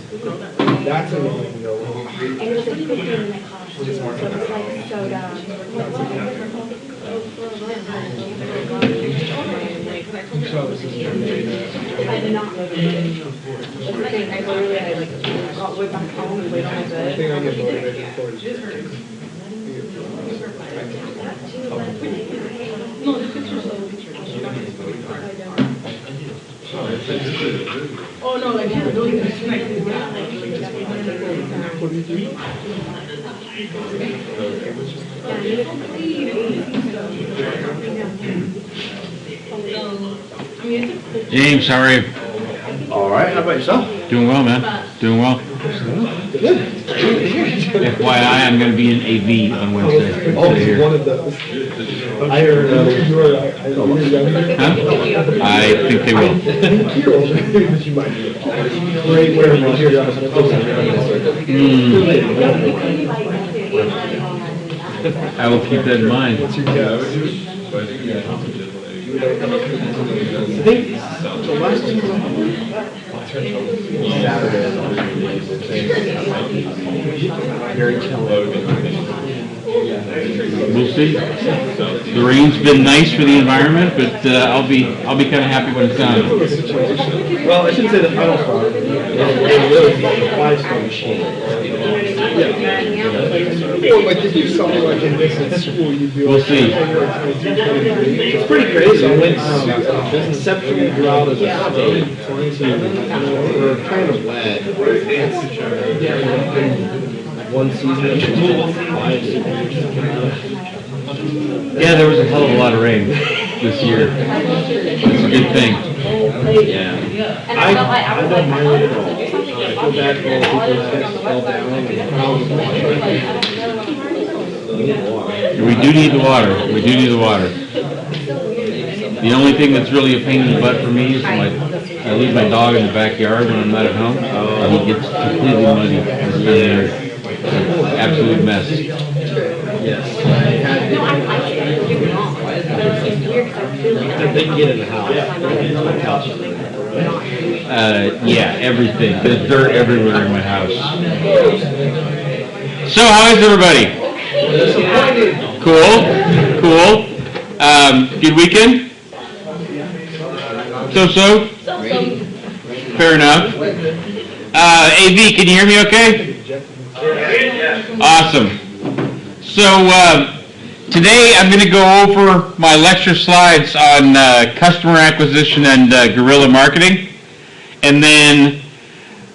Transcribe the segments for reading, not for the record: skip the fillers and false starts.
That's when you can go. And it was a 15-minute class, so it's like soda. I did not know the thing. I literally got way back home and laid on my bed. I think I get motivated for it. Oh no, like you're doing this like What do you do? James, how are you? All right, how about yourself? Doing well, man. Doing well. FYI, I'm going to be in AV on Wednesday. Oh, it's one of those. I heard you were. Huh? I think they will. You might be. Great, where am I here? I will keep that in mind. What's your guess? I think the last We'll see. The rain's been nice for the environment, but I'll be kind of happy when it's done. Well, I shouldn't say the final star. It really be a five-star machine. Or like if you saw like in this in school, you'd be We'll see. It's pretty crazy. It went exceptionally drought as a state to we're kind of wet. One season. Yeah, there was a hell of a lot of rain this year. It's a good thing. Yeah. I don't mind it at all. I feel bad for all the people that fell down and crowds. We do need the water. We do need the water. The only thing that's really a pain in the butt for me is I leave my dog in the backyard when I'm not at home. And he gets completely muddy. It's been an absolute mess. Yes. They can get in the house. Yeah, everything. There's dirt everywhere in my house. So, how is everybody? Cool. Good weekend? So. Fair enough. AV, can you hear me okay? Awesome. So, today I'm going to go over my lecture slides on customer acquisition and guerrilla marketing. And then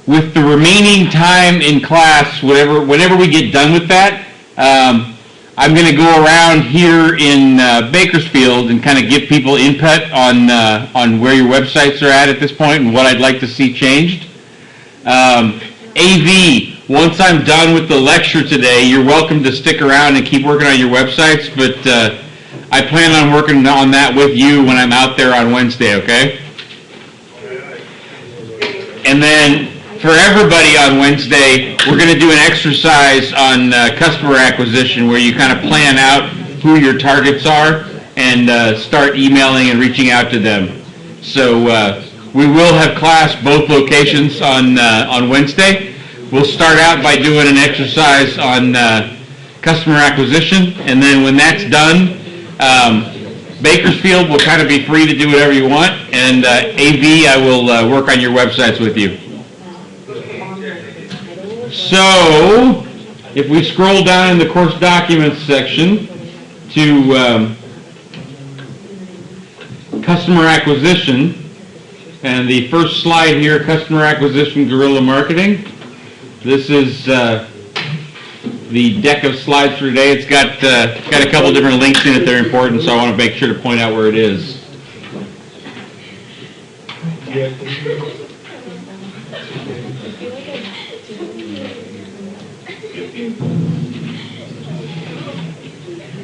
with the remaining time in class, whenever we get done with that, I'm going to go around here in Bakersfield and kind of give people input on where your websites are at this point and what I'd like to see changed. AV, once I'm done with the lecture today, you're welcome to stick around and keep working on your websites, but I plan on working on that with you when I'm out there on Wednesday, okay? And then for everybody on Wednesday, we're going to do an exercise on customer acquisition where you kind of plan out who your targets are and start emailing and reaching out to them. So we will have class both locations on Wednesday. We'll start out by doing an exercise on customer acquisition, and then when that's done, Bakersfield will kind of be free to do whatever you want, and AV, I will work on your websites with you. So, if we scroll down in the course documents section to customer acquisition, and the first slide here, customer acquisition guerrilla marketing. This is the deck of slides for today. It's got a couple different links in it that are important, so I want to make sure to point out where it is.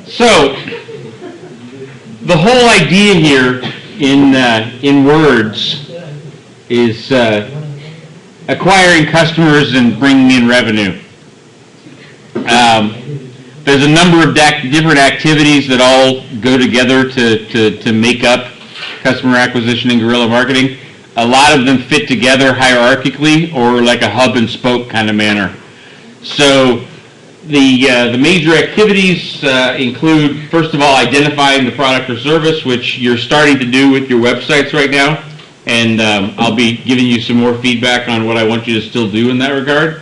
So, the whole idea here in words is acquiring customers and bringing in revenue. There's a number of different activities that all go together to make up customer acquisition and guerrilla marketing. a lot of them fit together hierarchically or like a hub and spoke kind of manner. So the major activities include, first of all, identifying the product or service, which you're starting to do with your websites right now. And I'll be giving you some more feedback on what I want you to still do in that regard.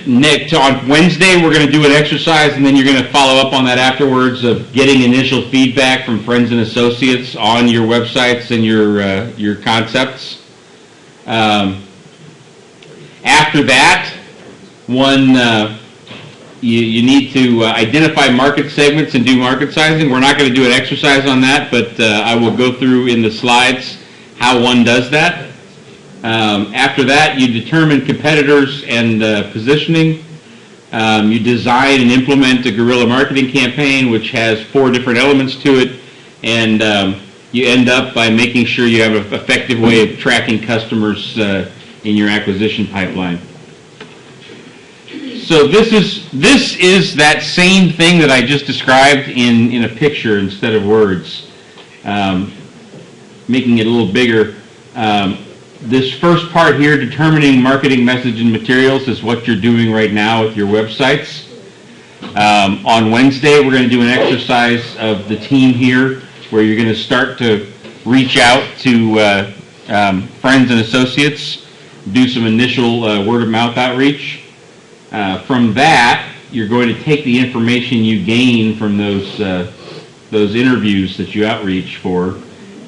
Next, on Wednesday, we're going to do an exercise, and then you're going to follow up on that afterwards of getting initial feedback from friends and associates on your websites and your concepts. After that, you need to identify market segments and do market sizing. We're not going to do an exercise on that, but I will go through in the slides how one does that. After that, you determine competitors and positioning. You design and implement a guerrilla marketing campaign, which has 4 different elements to it, and you end up by making sure you have an effective way of tracking customers in your acquisition pipeline. So this is that same thing that I just described in a picture instead of words, making it a little bigger. This first part here, determining marketing message and materials, is what you're doing right now with your websites. On Wednesday, we're going to do an exercise of the team here where you're going to start to reach out to friends and associates, do some initial word-of-mouth outreach. From that, you're going to take the information you gain from those interviews that you outreach for,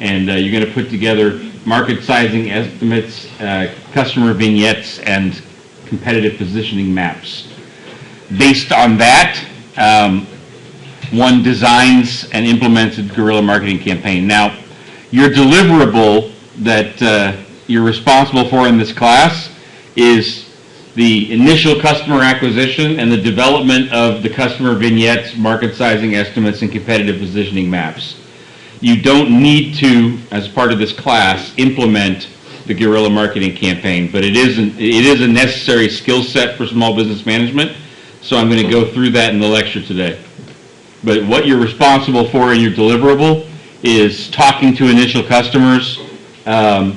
and you're going to put together market sizing estimates, customer vignettes, and competitive positioning maps. Based on that, one designs and implements a guerrilla marketing campaign. Now, your deliverable that you're responsible for in this class is the initial customer acquisition and the development of the customer vignettes, market sizing estimates, and competitive positioning maps. You don't need to, as part of this class, implement the guerrilla marketing campaign, but it is a necessary skill set for small business management, so I'm going to go through that in the lecture today. But what you're responsible for in your deliverable is talking to initial customers, and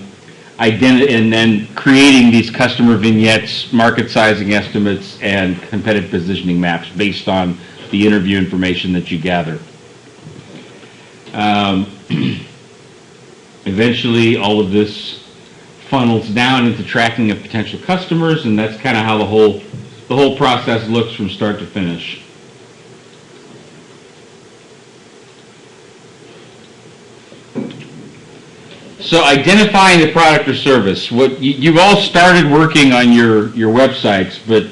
then creating these customer vignettes, market sizing estimates, and competitive positioning maps based on the interview information that you gather. Eventually, all of this funnels down into tracking of potential customers, and that's kind of how the whole process looks from start to finish. So identifying the product or service. You've all started working on your websites, but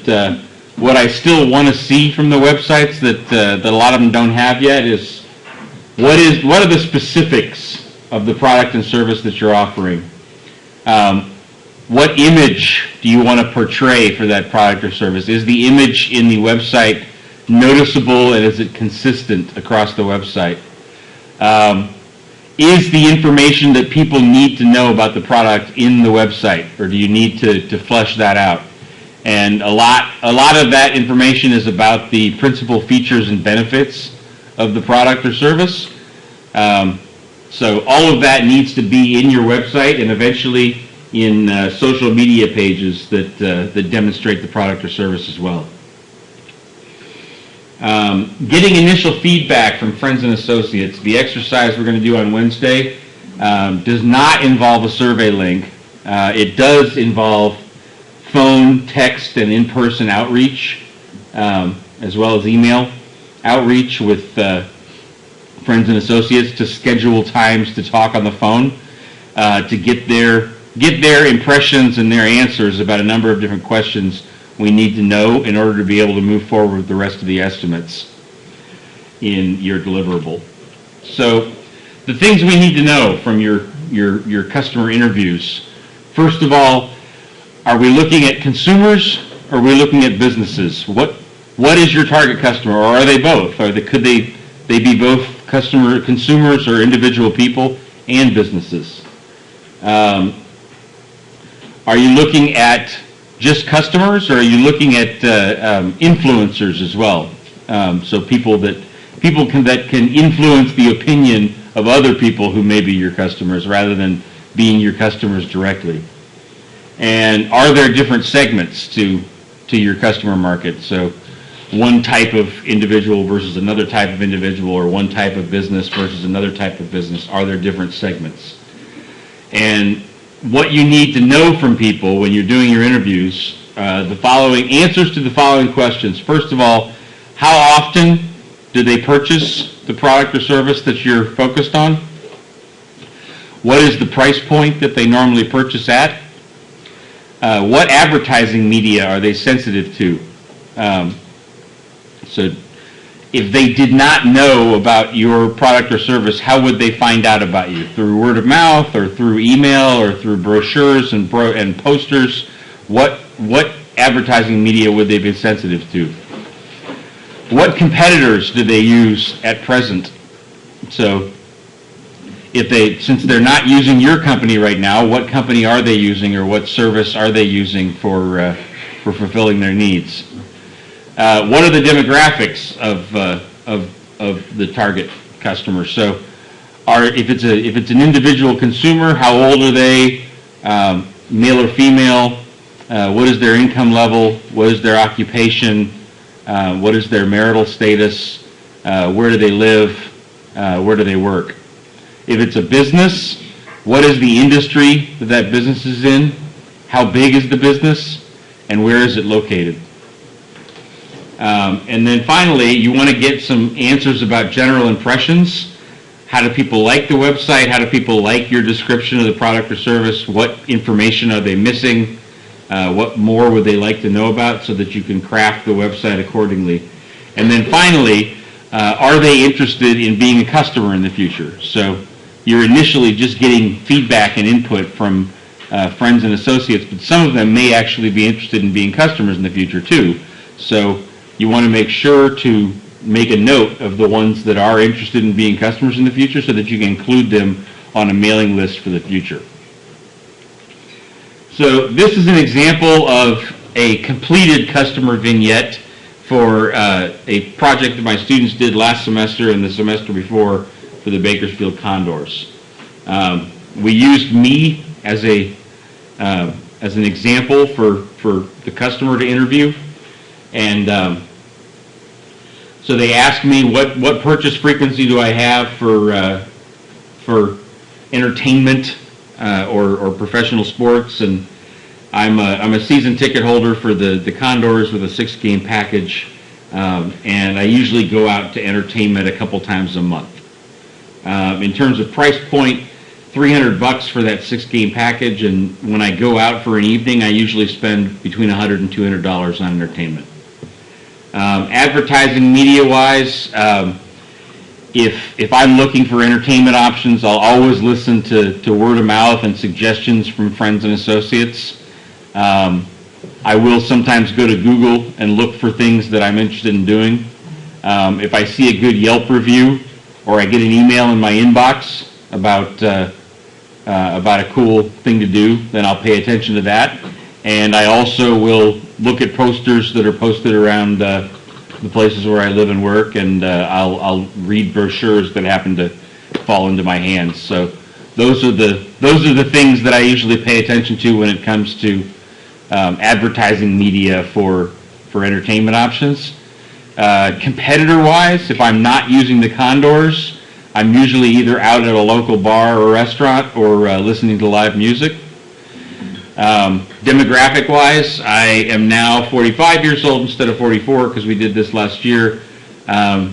what I still want to see from the websites that a lot of them don't have yet is what are the specifics of the product and service that you're offering? What image do you want to portray for that product or service? Is the image in the website noticeable, and is it consistent across the website? Is the information that people need to know about the product in the website, or do you need to flesh that out? And a lot of that information is about the principal features and benefits of the product or service. So all of that needs to be in your website and eventually in social media pages that demonstrate the product or service as well. Getting initial feedback from friends and associates. The exercise we're going to do on Wednesday does not involve a survey link. It does involve phone, text, and in-person outreach, as well as email outreach with friends and associates to schedule times to talk on the phone to get their impressions and their answers about a number of different questions we need to know in order to be able to move forward with the rest of the estimates in your deliverable. So the things we need to know from your customer interviews. First of all, are we looking at consumers or are we looking at businesses? What is your target customer, or are they both? Could they be both consumers or individual people and businesses? Are you looking at just customers, or are you looking at influencers as well? So people that can influence the opinion of other people who may be your customers rather than being your customers directly. And are there different segments to your customer market? So one type of individual versus another type of individual, or one type of business versus another type of business. Are there different segments? And what you need to know from people when you're doing your interviews, the following answers to the following questions. First of all, how often do they purchase the product or service that you're focused on? What is the price point that they normally purchase at? What advertising media are they sensitive to? So if they did not know about your product or service, how would they find out about you? Through word of mouth, or through email, or through brochures and posters? What advertising media would they be sensitive to? What competitors do they use at present? So since they're not using your company right now, what company are they using, or what service are they using for fulfilling their needs? What are the demographics of the target customer? So, if it's an individual consumer, how old are they? Male or female? What is their income level? What is their occupation? What is their marital status? Where do they live? Where do they work? If it's a business, what is the industry that business is in? How big is the business? And where is it located? And then finally, you want to get some answers about general impressions. How do people like the website? How do people like your description of the product or service? What information are they missing? What more would they like to know about, so that you can craft the website accordingly? And then finally, are they interested in being a customer in the future? So you're initially just getting feedback and input from friends and associates, but some of them may actually be interested in being customers in the future too. So you want to make sure to make a note of the ones that are interested in being customers in the future, so that you can include them on a mailing list for the future. So this is an example of a completed customer vignette for a project that my students did last semester and the semester before for the Bakersfield Condors. We used me as an example for the customer to interview, and so they asked me what purchase frequency do I have for entertainment or professional sports, and I'm a season ticket holder for the Condors with a 6-game package, and I usually go out to entertainment a couple times a month. In terms of price point, $300 for that 6-game package, and when I go out for an evening, I usually spend between $100 and $200 on entertainment. Advertising media-wise, if I'm looking for entertainment options, I'll always listen to word of mouth and suggestions from friends and associates. I will sometimes go to Google and look for things that I'm interested in doing. If I see a good Yelp review, or I get an email in my inbox about a cool thing to do, then I'll pay attention to that. And I also will look at posters that are posted around the places where I live and work, and I'll read brochures that happen to fall into my hands. So those are the things that I usually pay attention to when it comes to advertising media for entertainment options. Competitor-wise, if I'm not using the Condors, I'm usually either out at a local bar or restaurant, or listening to live music. Demographic-wise, I am now 45 years old instead of 44, because we did this last year.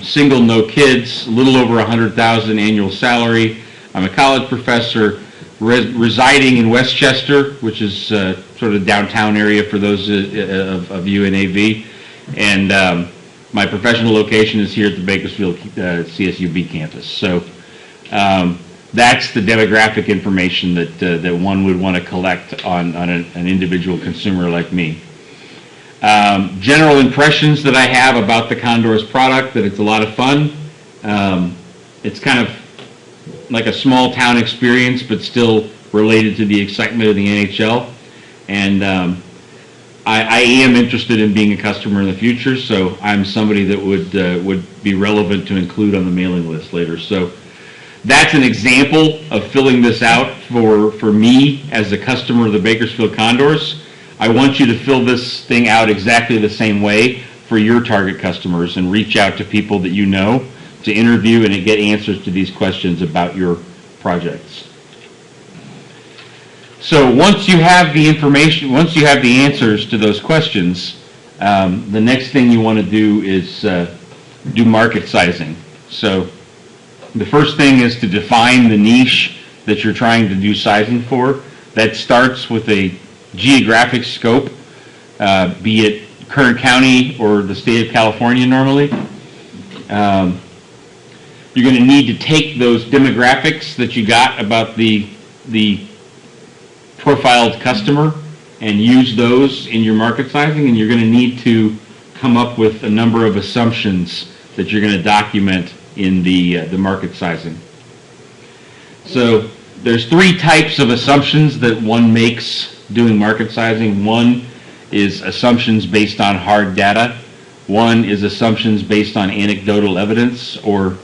Single, no kids, a little over $100,000 annual salary. I'm a college professor residing in Westchester, which is sort of downtown area for those of you in AV. And my professional location is here at the Bakersfield CSUB campus. So that's the demographic information that one would want to collect on an individual consumer like me. General impressions that I have about the Condors product: that it's a lot of fun. It's kind of like a small town experience, but still related to the excitement of the NHL. And I am interested in being a customer in the future, so I'm somebody that would be relevant to include on the mailing list later. So that's an example of filling this out for me as a customer of the Bakersfield Condors. I want you to fill this thing out exactly the same way for your target customers and reach out to people that you know to interview and to get answers to these questions about your projects. So once you have the information, once you have the answers to those questions, the next thing you want to do is do market sizing. So the first thing is to define the niche that you're trying to do sizing for. That starts with a geographic scope, be it Kern County or the state of California normally. You're going to need to take those demographics that you got about the profiled customer and use those in your market sizing, and you're going to need to come up with a number of assumptions that you're going to document in the market sizing. So there's three types of assumptions that one makes doing market sizing. One is assumptions based on hard data. One is assumptions based on anecdotal evidence or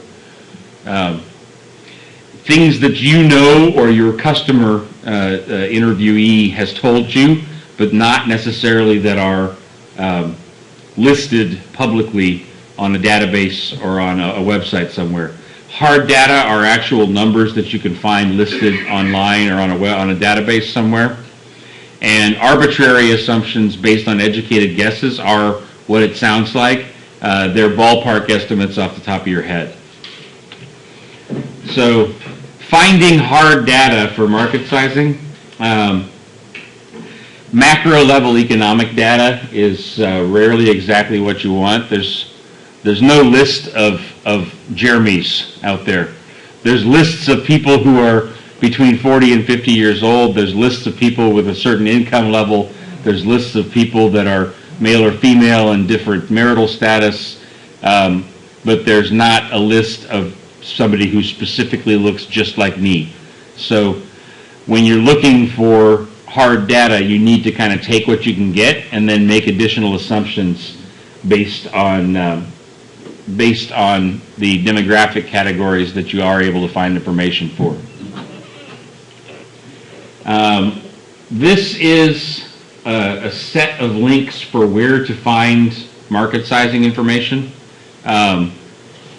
things that you know or your customer interviewee has told you, but not necessarily that are listed publicly on a database or on a website somewhere. Hard data are actual numbers that you can find listed online or on a database somewhere. And arbitrary assumptions based on educated guesses are what it sounds like. They're ballpark estimates off the top of your head. So finding hard data for market sizing, macro level economic data is rarely exactly what you want. There's no list of Jeremys out there. There's lists of people who are between 40 and 50 years old. There's lists of people with a certain income level. There's lists of people that are male or female and different marital status. But there's not a list of somebody who specifically looks just like me. So when you're looking for hard data, you need to kind of take what you can get and then make additional assumptions based on the demographic categories that you are able to find information for. This is a set of links for where to find market sizing information.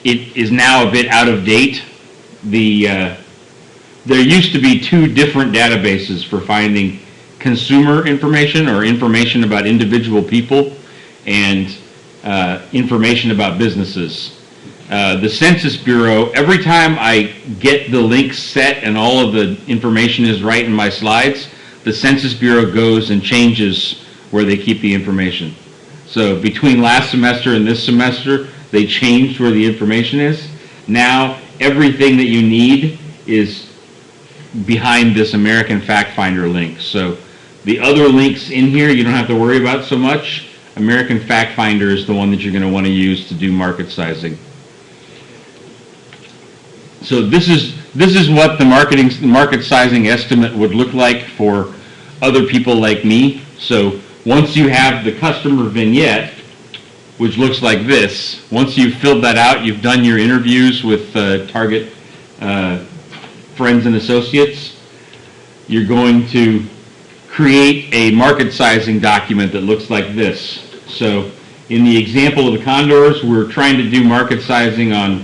It is now a bit out of date. There used to be two different databases for finding consumer information or information about individual people and information about businesses. The Census Bureau, every time I get the links set and all of the information is right in my slides, the Census Bureau goes and changes where they keep the information. So between last semester and this semester, they changed where the information is. Now everything that you need is behind this American Fact Finder link. So the other links in here you don't have to worry about so much. American Fact Finder is the one that you're going to want to use to do market sizing. So this is what the market sizing estimate would look like for other people like me. So once you have the customer vignette, which looks like this, once you've filled that out, you've done your interviews with target friends and associates, you're going to create a market sizing document that looks like this. So in the example of the Condors, we're trying to do market sizing on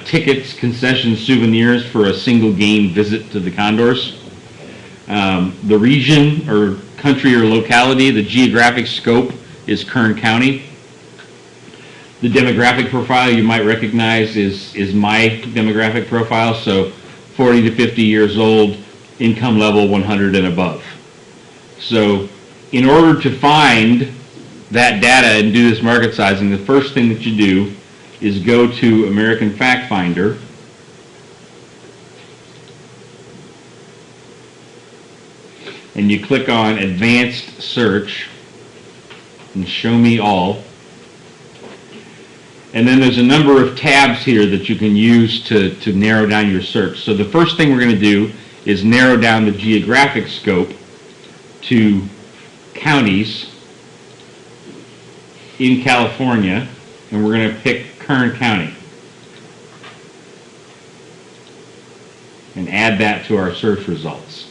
tickets, concessions, souvenirs for a single game visit to the Condors. The region or country or locality, the geographic scope is Kern County. The demographic profile you might recognize is my demographic profile, so 40 to 50 years old, income level 100 and above. So in order to find that data and do this market sizing, the first thing that you do is go to American Fact Finder, and you click on Advanced Search and Show Me All. And then there's a number of tabs here that you can use to narrow down your search. So the first thing we're going to do is narrow down the geographic scope to counties in California, and we're going to pick Kern County. and add that to our search results.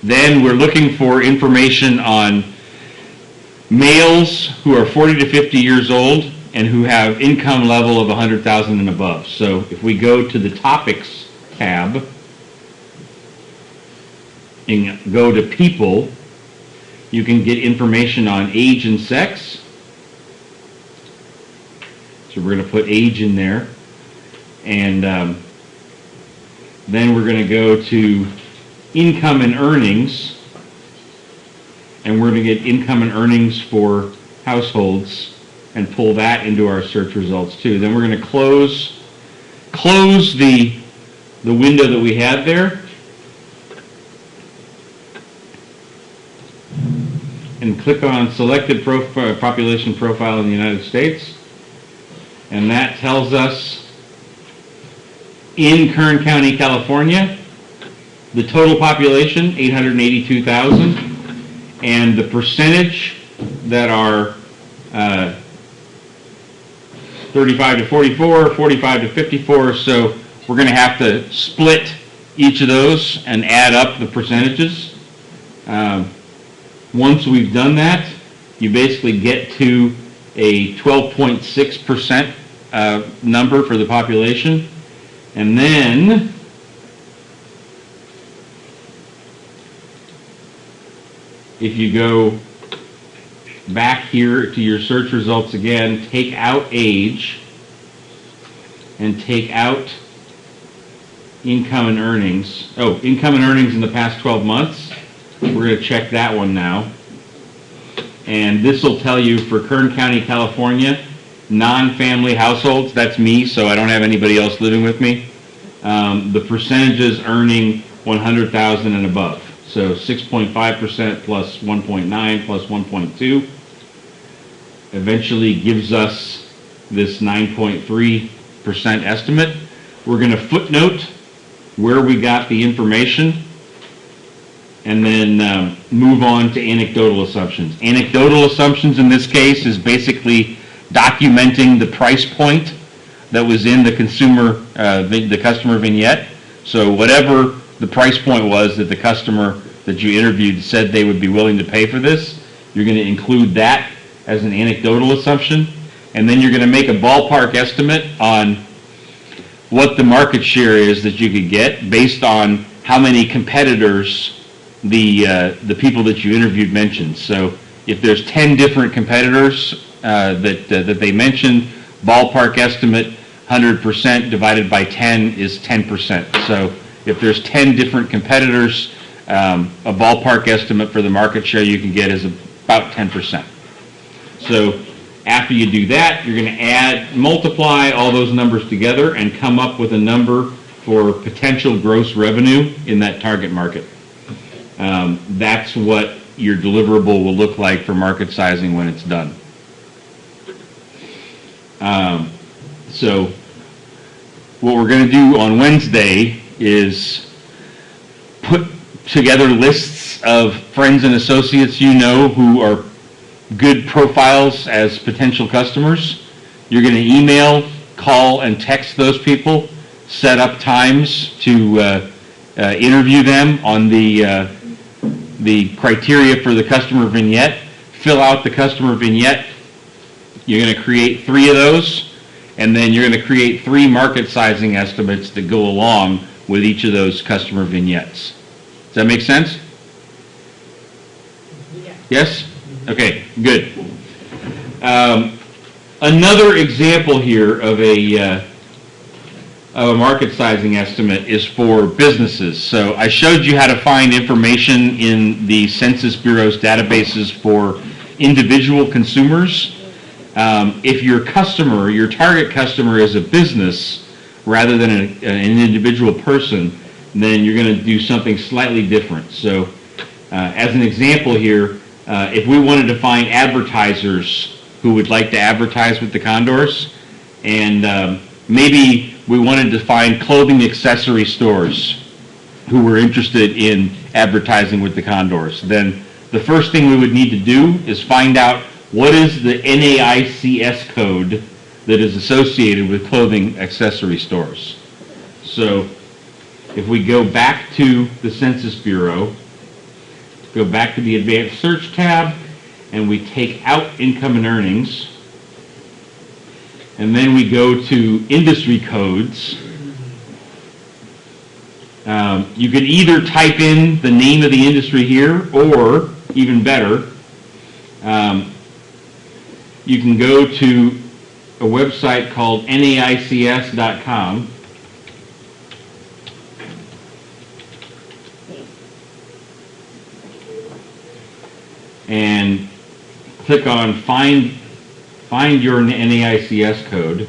Then we're looking for information on males who are 40 to 50 years old and who have income level of 100,000 and above. So if we go to the Topics tab and go to People, you can get information on age and sex. So we're going to put age in there. And then we're going to go to income and earnings. And we're going to get income and earnings for households and pull that into our search results too. Then we're going to close the window that we had there. And click on Selected Population Profile in the United States. And that tells us in Kern County, California, the total population, 882,000, and the percentage that are 35 to 44, 45 to 54, so we're going to have to split each of those and add up the percentages. Once we've done that, you basically get to a 12.6% number for the population. And then if you go back here to your search results again, take out age and take out income and earnings. Oh, income and earnings in the past 12 months. We're going to check that one now. And this will tell you for Kern County, California, non-family households, that's me, so I don't have anybody else living with me. The percentages earning 100,000 and above. So 6.5% plus 1.9 plus 1.2 eventually gives us this 9.3% estimate. We're going to footnote where we got the information and then move on to anecdotal assumptions. Anecdotal assumptions in this case is basically documenting the price point that was in the the customer vignette. So whatever the price point was that the customer that you interviewed said they would be willing to pay for this, you're going to include that as an anecdotal assumption, and then you're going to make a ballpark estimate on what the market share is that you could get based on how many competitors the people that you interviewed mentioned. So if there's 10 different competitors that they mentioned, ballpark estimate 100% divided by 10 is 10%. So if there's 10 different competitors, a ballpark estimate for the market share you can get is about 10%. So after you do that, you're going to multiply all those numbers together and come up with a number for potential gross revenue in that target market. That's what your deliverable will look like for market sizing when it's done. So what we're going to do on Wednesday is put together lists of friends and associates you know who are good profiles as potential customers. You're going to email, call, and text those people, set up times to interview them on the criteria for the customer vignette, fill out the customer vignette. You're going to create 3 of those, and then you're going to create 3 market sizing estimates that go along with each of those customer vignettes. Does that make sense? Yeah. Yes? Okay, good. Another example here of a market sizing estimate is for businesses. So I showed you how to find information in the Census Bureau's databases for individual consumers. If your target customer is a business rather than an individual person, then you're going to do something slightly different. So as an example here, if we wanted to find advertisers who would like to advertise with the Condors, and maybe we wanted to find clothing accessory stores who were interested in advertising with the Condors, then the first thing we would need to do is find out what is the NAICS code that is associated with clothing accessory stores. So if we go back to the Census Bureau, go back to the Advanced Search tab, and we take out income and earnings, and then we go to industry codes, you can either type in the name of the industry here, or, even better, you can go to a website called naics.com, and click on find your NAICS code,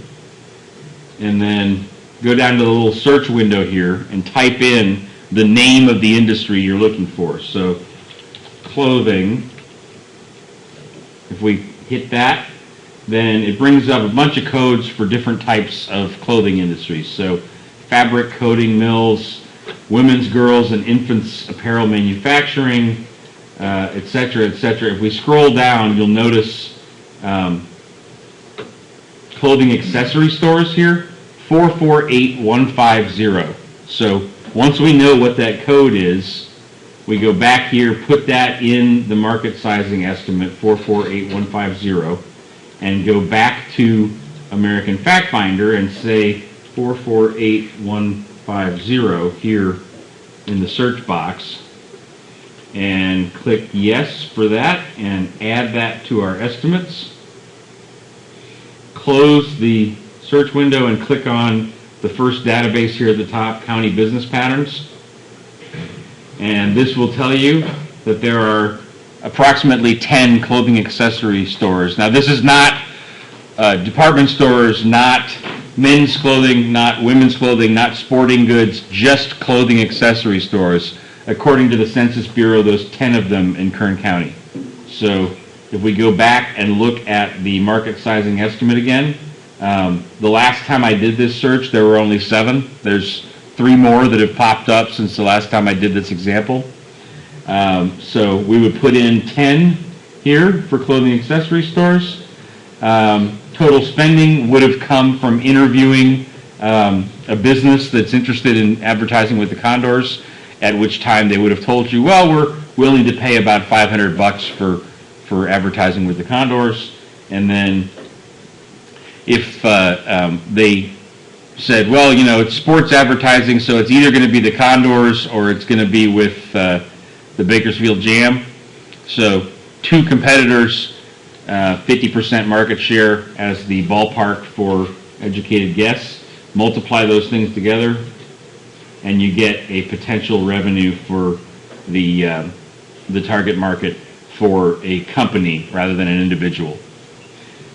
and then go down to the little search window here and type in the name of the industry you're looking for. So clothing, if we hit that, then it brings up a bunch of codes for different types of clothing industries. So fabric coating mills, women's, girls, and infants apparel manufacturing, etc., etc. If we scroll down, you'll notice clothing accessory stores here, 448150. So once we know what that code is, we go back here, put that in the market sizing estimate, 448150, and go back to American Fact Finder and say 448150 here in the search box, and click yes for that and add that to our estimates. Close the search window and click on the first database here at the top, County Business Patterns. And this will tell you that there are approximately 10 clothing accessory stores. Now this is not department stores, not men's clothing, not women's clothing, not sporting goods, just clothing accessory stores. According to the Census Bureau, there's 10 of them in Kern County. So if we go back and look at the market sizing estimate again, the last time I did this search, there were only 7. There's 3 more that have popped up since the last time I did this example. So we would put in 10 here for clothing accessory stores. Total spending would have come from interviewing a business that's interested in advertising with the Condors, at which time they would have told you, well, we're willing to pay about $500 for advertising with the Condors. And then if they said, well, you know, it's sports advertising, so it's either going to be the Condors or it's going to be with the Bakersfield Jam. So 2 competitors, 50% market share as the ballpark for educated guess. Multiply those things together, and you get a potential revenue for the target market for a company rather than an individual.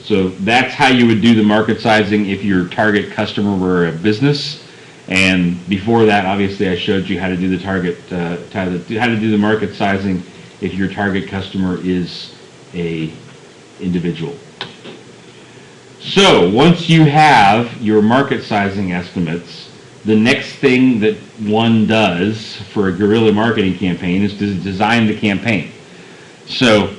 So that's how you would do the market sizing if your target customer were a business. And before that, obviously, I showed you how to do the how to do the market sizing if your target customer is a individual. So once you have your market sizing estimates, the next thing that one does for a guerrilla marketing campaign is to design the campaign. So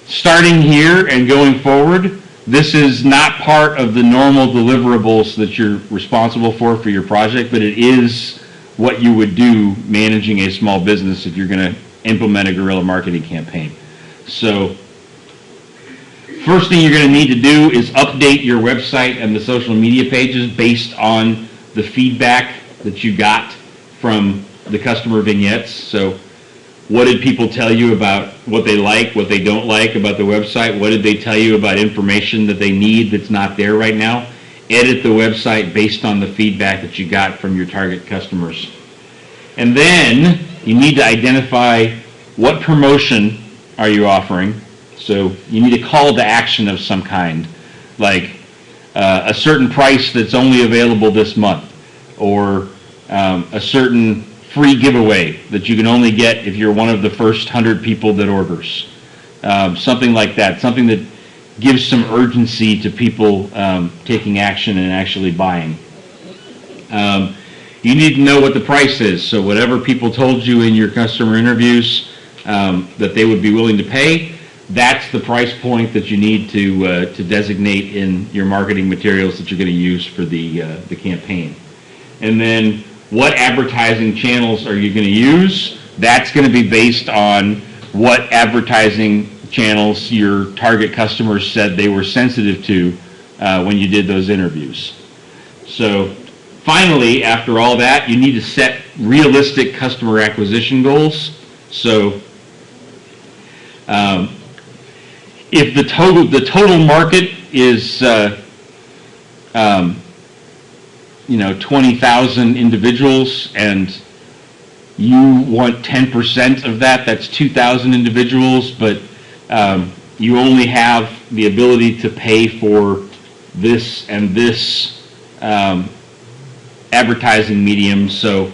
starting here and going forward, this is not part of the normal deliverables that you're responsible for your project, but it is what you would do managing a small business if you're going to implement a guerrilla marketing campaign. So first thing you're going to need to do is update your website and the social media pages based on the feedback that you got from the customer vignettes. So what did people tell you about what they like, what they don't like about the website? What did they tell you about information that they need that's not there right now? Edit the website based on the feedback that you got from your target customers. And then you need to identify what promotion are you offering. So you need a call to action of some kind, like a certain price that's only available this month, or a certain free giveaway that you can only get if you're one of the first 100 people that orders. Something like that, something that gives some urgency to people taking action and actually buying. You need to know what the price is, so whatever people told you in your customer interviews that they would be willing to pay, that's the price point that you need to designate in your marketing materials that you're going to use for the campaign. And then what advertising channels are you going to use? That's going to be based on what advertising channels your target customers said they were sensitive to when you did those interviews. So finally, after all that, you need to set realistic customer acquisition goals. So if the total market is 20,000 individuals, and you want 10% of that, that's 2,000 individuals, but you only have the ability to pay for this and this advertising medium. So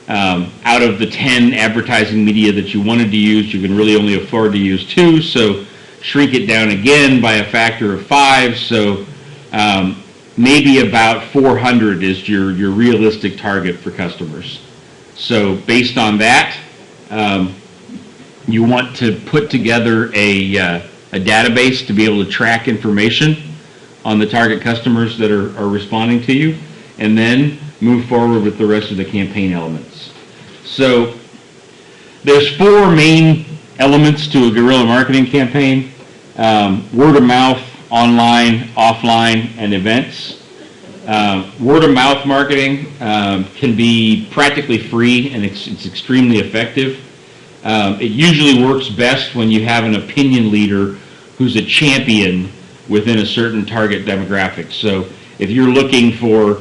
out of the 10 advertising media that you wanted to use, you can really only afford to use 2, so shrink it down again by a factor of 5. So maybe about 400 is your realistic target for customers. So based on that, you want to put together a database to be able to track information on the target customers that are responding to you, and then move forward with the rest of the campaign elements. So there's 4 main elements to a guerrilla marketing campaign: word of mouth, online, offline, and events. Word of mouth marketing can be practically free, and it's extremely effective. It usually works best when you have an opinion leader who's a champion within a certain target demographic. So if you're looking for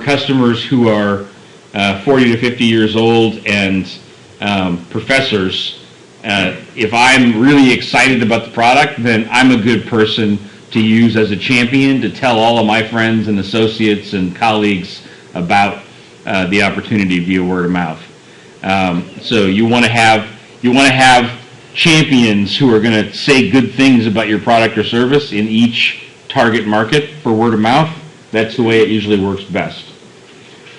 customers who are 40 to 50 years old and professors, if I'm really excited about the product, then I'm a good person to use as a champion to tell all of my friends and associates and colleagues about the opportunity via word of mouth. So you want to have champions who are going to say good things about your product or service in each target market for word of mouth. That's the way it usually works best.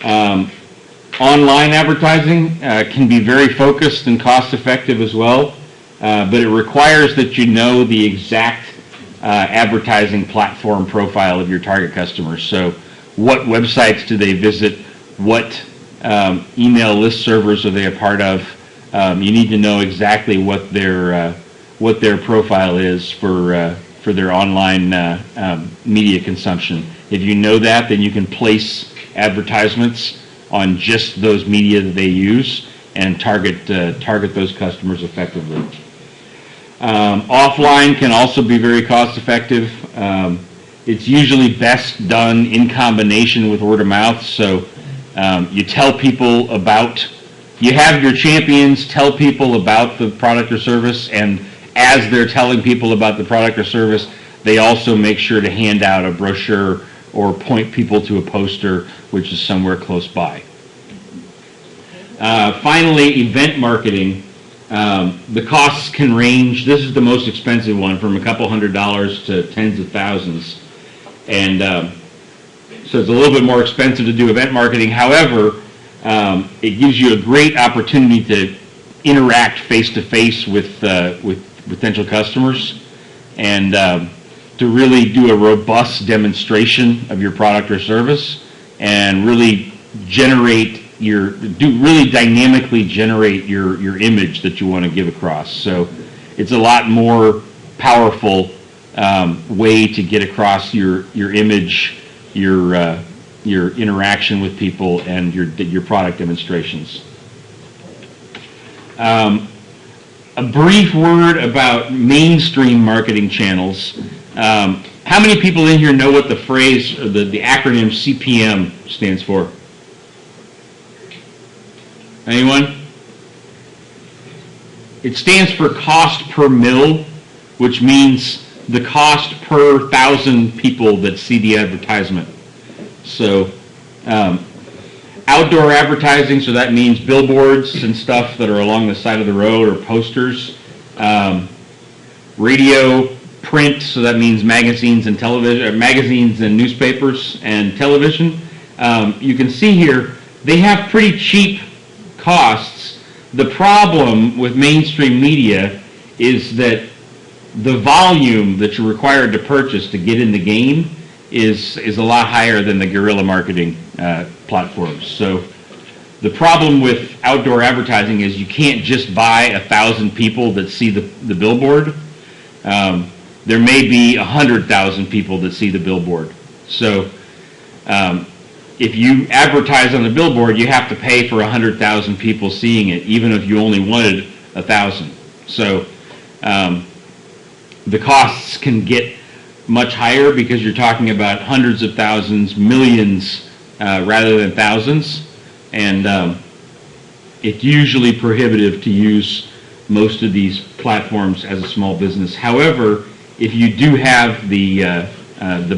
Online advertising can be very focused and cost effective as well, but it requires that you know the exact advertising platform profile of your target customers. So what websites do they visit? What email list servers are they a part of? You need to know exactly what their profile is for their online media consumption. If you know that, then you can place advertisements on just those media that they use and target those customers effectively. Offline can also be very cost effective. It's usually best done in combination with word of mouth. So you tell people you have your champions tell people about the product or service, and as they're telling people about the product or service, they also make sure to hand out a brochure or point people to a poster which is somewhere close by. Finally, event marketing. The costs can range. This is the most expensive one, from a couple $100s to tens of thousands. And so it's a little bit more expensive to do event marketing. However, it gives you a great opportunity to interact face-to-face with potential customers, and to really do a robust demonstration of your product or service, and really dynamically generate your image that you want to give across. So it's a lot more powerful way to get across your image, your interaction with people, and your product demonstrations. A brief word about mainstream marketing channels. How many people in here know what the phrase, or the acronym CPM stands for? Anyone? It stands for cost per mil, which means the cost per 1,000 people that see the advertisement. So outdoor advertising, so that means billboards and stuff that are along the side of the road, or posters. Radio, print, so that means magazines and television, magazines and newspapers and television. You can see here they have pretty cheap costs. The problem with mainstream media is that the volume that you're required to purchase to get in the game is a lot higher than the guerrilla marketing platforms. So the problem with outdoor advertising is you can't just buy 1,000 people that see the billboard. There may be 100,000 people that see the billboard. So if you advertise on the billboard, you have to pay for 100,000 people seeing it, even if you only wanted 1,000. So the costs can get much higher because you're talking about hundreds of thousands, millions, rather than thousands. And it's usually prohibitive to use most of these platforms as a small business. However, if you do have the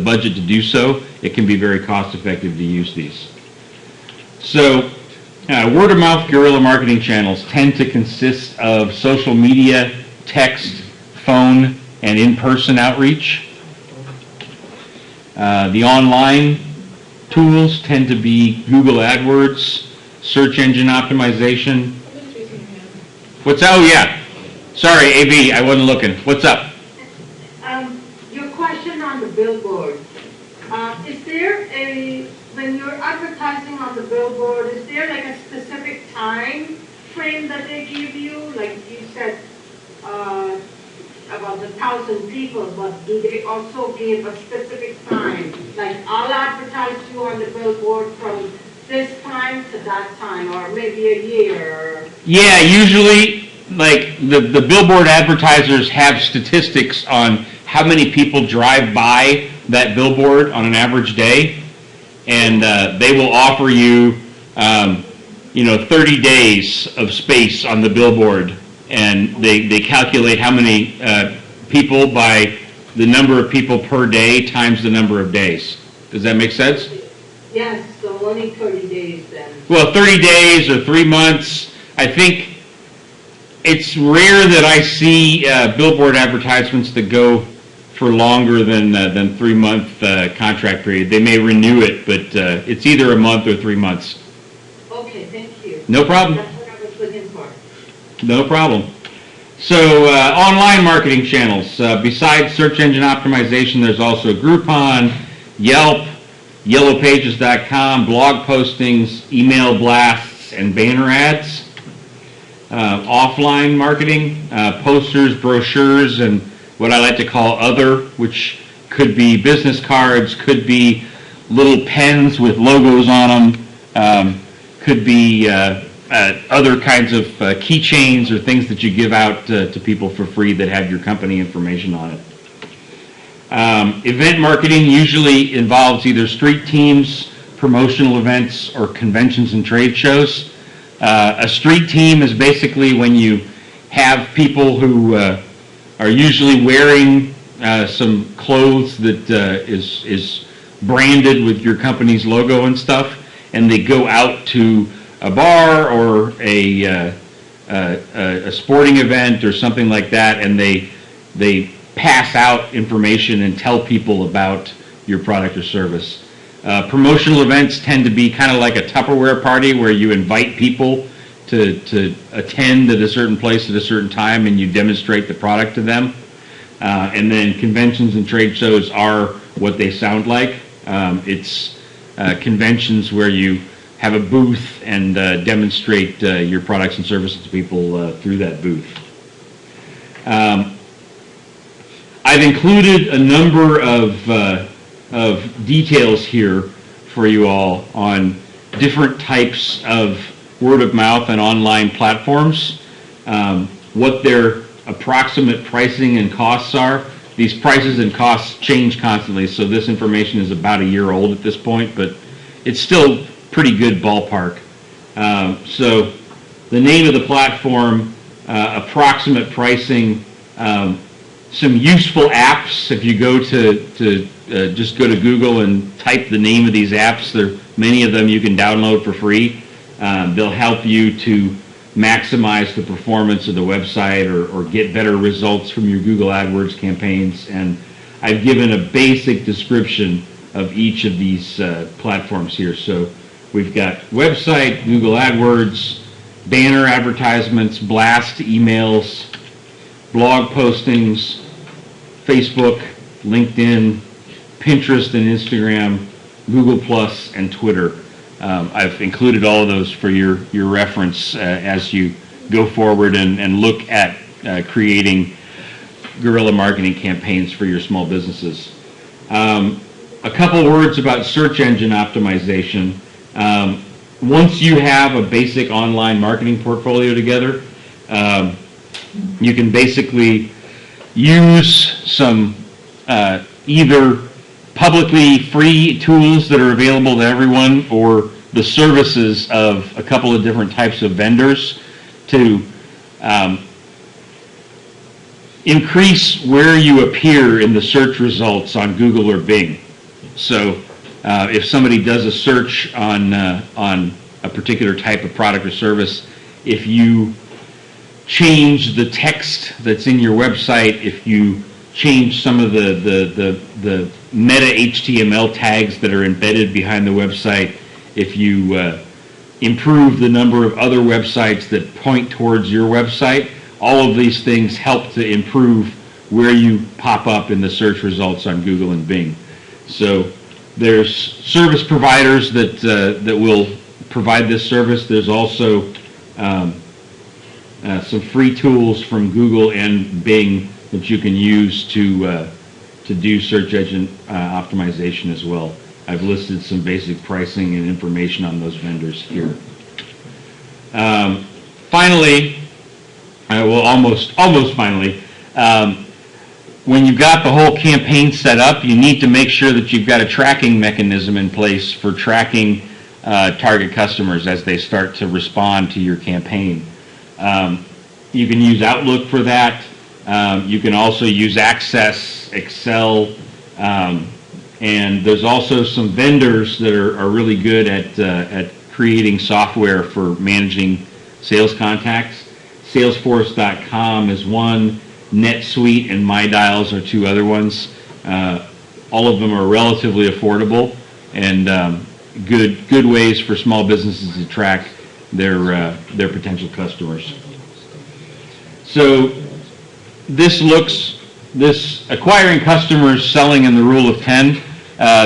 budget to do so, it can be very cost effective to use these. So word of mouth guerrilla marketing channels tend to consist of social media, text, phone, and in-person outreach. The online tools tend to be Google AdWords, search engine optimization. What's that? Oh yeah. Sorry, AB, I wasn't looking. What's up? Your question on the billboard. Is there when you're advertising on the billboard, is there like a specific time frame that they give you? Like you said about 1,000 people, but do they also give a specific time? Like I'll advertise you on the billboard from this time to that time, or maybe a year? Yeah, usually, like, the billboard advertisers have statistics on how many people drive by that billboard on an average day, and they will offer you, 30 days of space on the billboard, and they calculate how many people by the number of people per day times the number of days. Does that make sense? Yes, so only 30 days then. Well, 30 days or 3 months. I think it's rare that I see billboard advertisements that go for longer than 3 month contract period. They may renew it, but it's either a month or 3 months. Okay, thank you. No problem. That's what I was looking for. No problem. So online marketing channels. Besides search engine optimization, there's also Groupon, Yelp, YellowPages.com, blog postings, email blasts, and banner ads. Offline marketing, posters, brochures, and what I like to call other, which could be business cards, could be little pens with logos on them, could be other kinds of keychains or things that you give out to people for free that have your company information on it. Event marketing usually involves either street teams, promotional events, or conventions and trade shows. A street team is basically when you have people who are usually wearing some clothes that is branded with your company's logo and stuff, and they go out to a bar or a sporting event or something like that, and they pass out information and tell people about your product or service. Promotional events tend to be kind of like a Tupperware party where you invite people to attend at a certain place at a certain time and you demonstrate the product to them. And then conventions and trade shows are what they sound like. It's conventions where you have a booth and demonstrate your products and services to people through that booth. I've included a number of details here for you all on different types of word of mouth and online platforms, what their approximate pricing and costs are. These prices and costs change constantly, so this information is about a year old at this point, but it's still pretty good ballpark. So the name of the platform, approximate pricing, some useful apps. If you go to just go to Google and type the name of these apps, many of them you can download for free. They'll help you to maximize the performance of the website or get better results from your Google AdWords campaigns. And I've given a basic description of each of these platforms here. So we've got website, Google AdWords, banner advertisements, blast emails, blog postings, Facebook, LinkedIn, Pinterest and Instagram, Google Plus, and Twitter. I've included all of those for your reference as you go forward and look at creating guerrilla marketing campaigns for your small businesses. A couple words about search engine optimization. Once you have a basic online marketing portfolio together, you can basically use some either publicly free tools that are available to everyone or the services of a couple of different types of vendors to increase where you appear in the search results on Google or Bing. So if somebody does a search on a particular type of product or service, if you change the text that's in your website, if you change some of the meta HTML tags that are embedded behind the website, if you improve the number of other websites that point towards your website, all of these things help to improve where you pop up in the search results on Google and Bing. So there's service providers that will provide this service. There's also some free tools from Google and Bing that you can use to do search engine optimization as well. I've listed some basic pricing and information on those vendors here. Finally, well, almost finally, when you've got the whole campaign set up, you need to make sure that you've got a tracking mechanism in place for tracking target customers as they start to respond to your campaign. You can use Outlook for that. You can also use Access, Excel, and there's also some vendors that are really good at creating software for managing sales contacts. Salesforce.com is one. NetSuite and MyDials are two other ones. All of them are relatively affordable and good ways for small businesses to track their potential customers. So this acquiring customers, selling, and the rule of 10.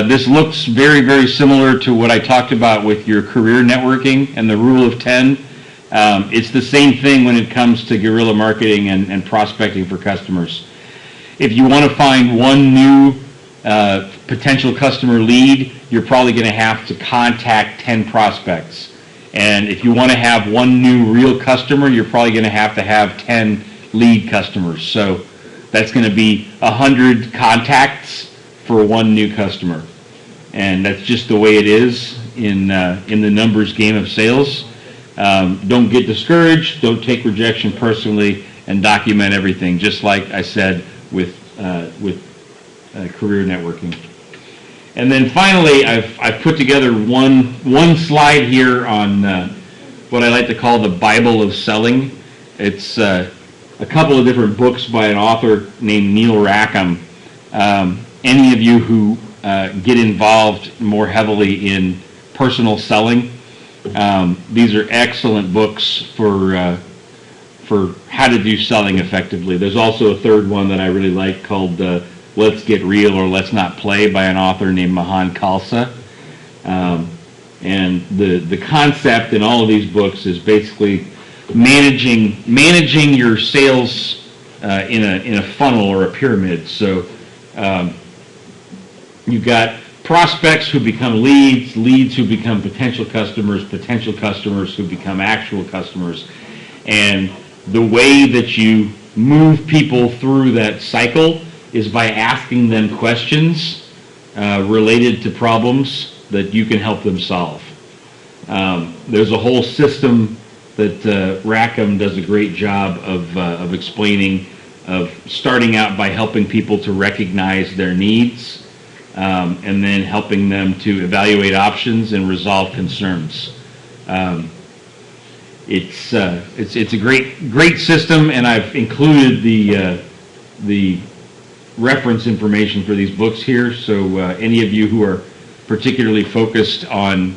This looks very, very similar to what I talked about with your career networking and the rule of 10. It's the same thing when it comes to guerrilla marketing and prospecting for customers. If you want to find one new potential customer lead, you're probably going to have to contact 10 prospects. And if you want to have one new real customer, you're probably going to have 10 lead customers. So that's going to be 100 contacts for one new customer. And that's just the way it is in the numbers game of sales. Don't get discouraged, don't take rejection personally, and document everything, just like I said with career networking. And then finally, I've put together one slide here on what I like to call the Bible of selling. It's a couple of different books by an author named Neil Rackham. Any of you who get involved more heavily in personal selling, these are excellent books for how to do selling effectively. There's also a third one that I really like called Let's Get Real or Let's Not Play by an author named Mahan Khalsa. And the concept in all of these books is basically managing your sales in a funnel or a pyramid. So you've got prospects who become leads, leads who become potential customers who become actual customers. And the way that you move people through that cycle is by asking them questions related to problems that you can help them solve. There's a whole system that Rackham does a great job of explaining, of starting out by helping people to recognize their needs, and then helping them to evaluate options and resolve concerns. It's a great system, and I've included the reference information for these books here. So any of you who are particularly focused on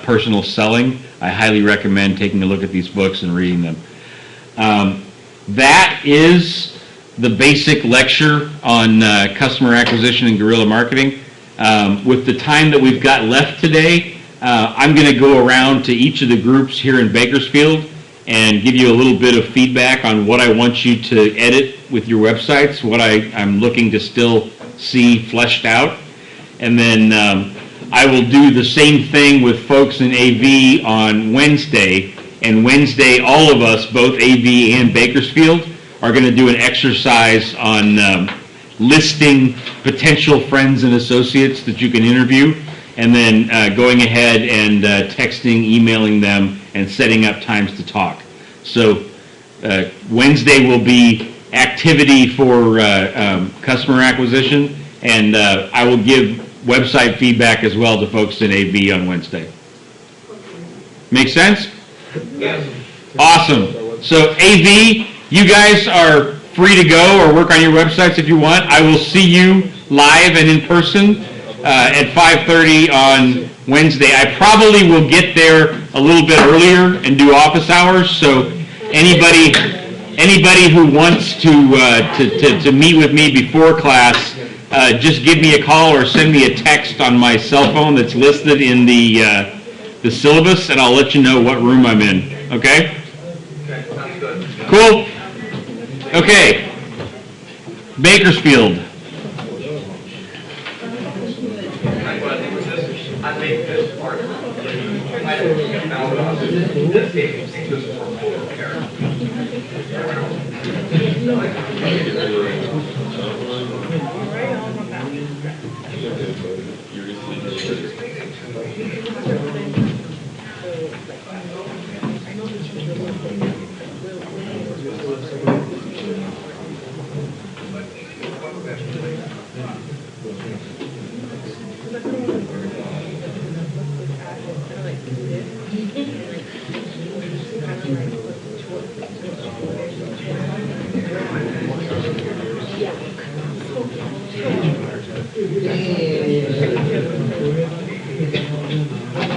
personal selling, I highly recommend taking a look at these books and reading them. That is the basic lecture on customer acquisition and guerrilla marketing. With the time that we've got left today, I'm going to go around to each of the groups here in Bakersfield and give you a little bit of feedback on what I want you to edit with your websites, what I'm looking to still see fleshed out. And then I will do the same thing with folks in AV on Wednesday. And Wednesday, all of us, both AV and Bakersfield, are going to do an exercise on listing potential friends and associates that you can interview, and then going ahead and texting, emailing them, and setting up times to talk. So Wednesday will be activity for customer acquisition, and I will give website feedback as well to folks in AV on Wednesday. Make sense? Yes. Awesome. So AV, you guys are free to go or work on your websites if you want. I will see you live and in person at 5:30 on Wednesday. I probably will get there a little bit earlier and do office hours, so anybody who wants to meet with me before class, just give me a call or send me a text on my cell phone that's listed in the syllabus, and I'll let you know what room I'm in. Okay? Okay, sounds good. Cool. Okay. Bakersfield. I make this part. This case, this is for full care.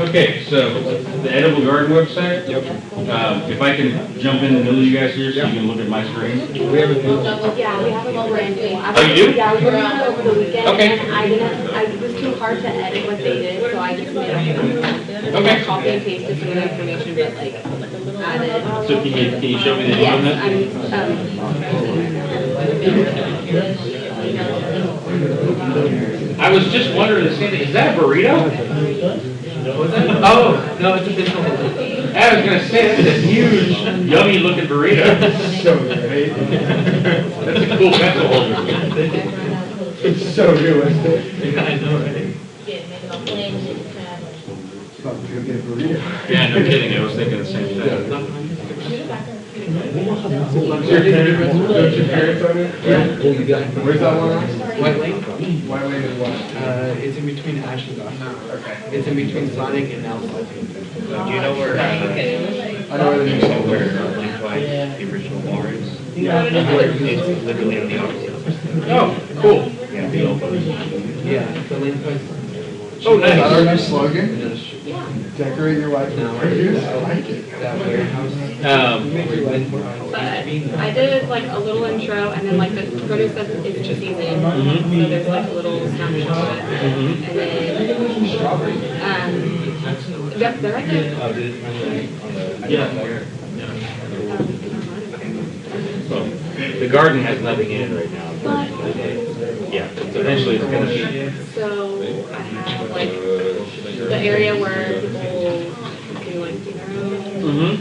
Okay, so the Edible Garden website. Yep. If I can jump in the middle of you guys here so you can look at my screen. Yeah, we have a little brand new. Oh, you do? Yeah, we were on it over the weekend. Okay. And it was too hard to edit what they did, so I just made Okay. copy and pasted some of the information, but like added. So can you show me the name of Yes, that? I was just wondering the same thing. Is that a burrito? Oh, no, it's a bit of I was going to say, that's a huge, yummy looking burrito. So great. That's a cool pencil holder. It's so realistic. I know, right? Yeah, no kidding. I was thinking the same thing. What's your parents on it? Yeah. Where's that one on? White Lake? White Lane is what? It's in between Ash and Gosh. Okay. It's in between Sonic and Nelson. Do you know where, I know where the new song where is. the original bar is? Yeah. It's literally on the opposite. Oh, cool. Yeah, the old one. Yeah, the link was. Oh, Is that our new nice. slogan? Decorate your life with produce? I like it. That warehouse. But I did like a little intro, and then like the produce says it's the season, so there's like a little snapshot, and then yep, they're right there. The garden has nothing in it right now. Yeah, so eventually it's going to be. So I have like the area where people can like do their own.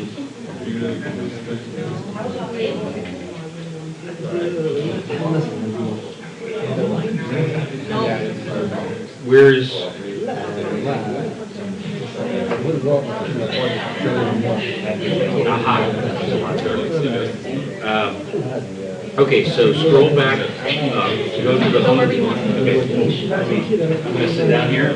Where's okay, so scroll back, go to the home. Okay. I'm going to sit down here.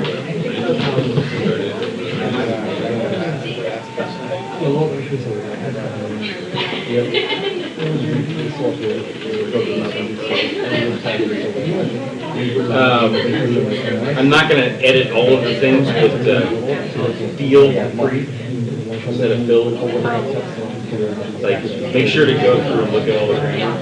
I'm not going to edit all of the things, but feel free instead of fill. like, make sure to go through and look at all the grammar.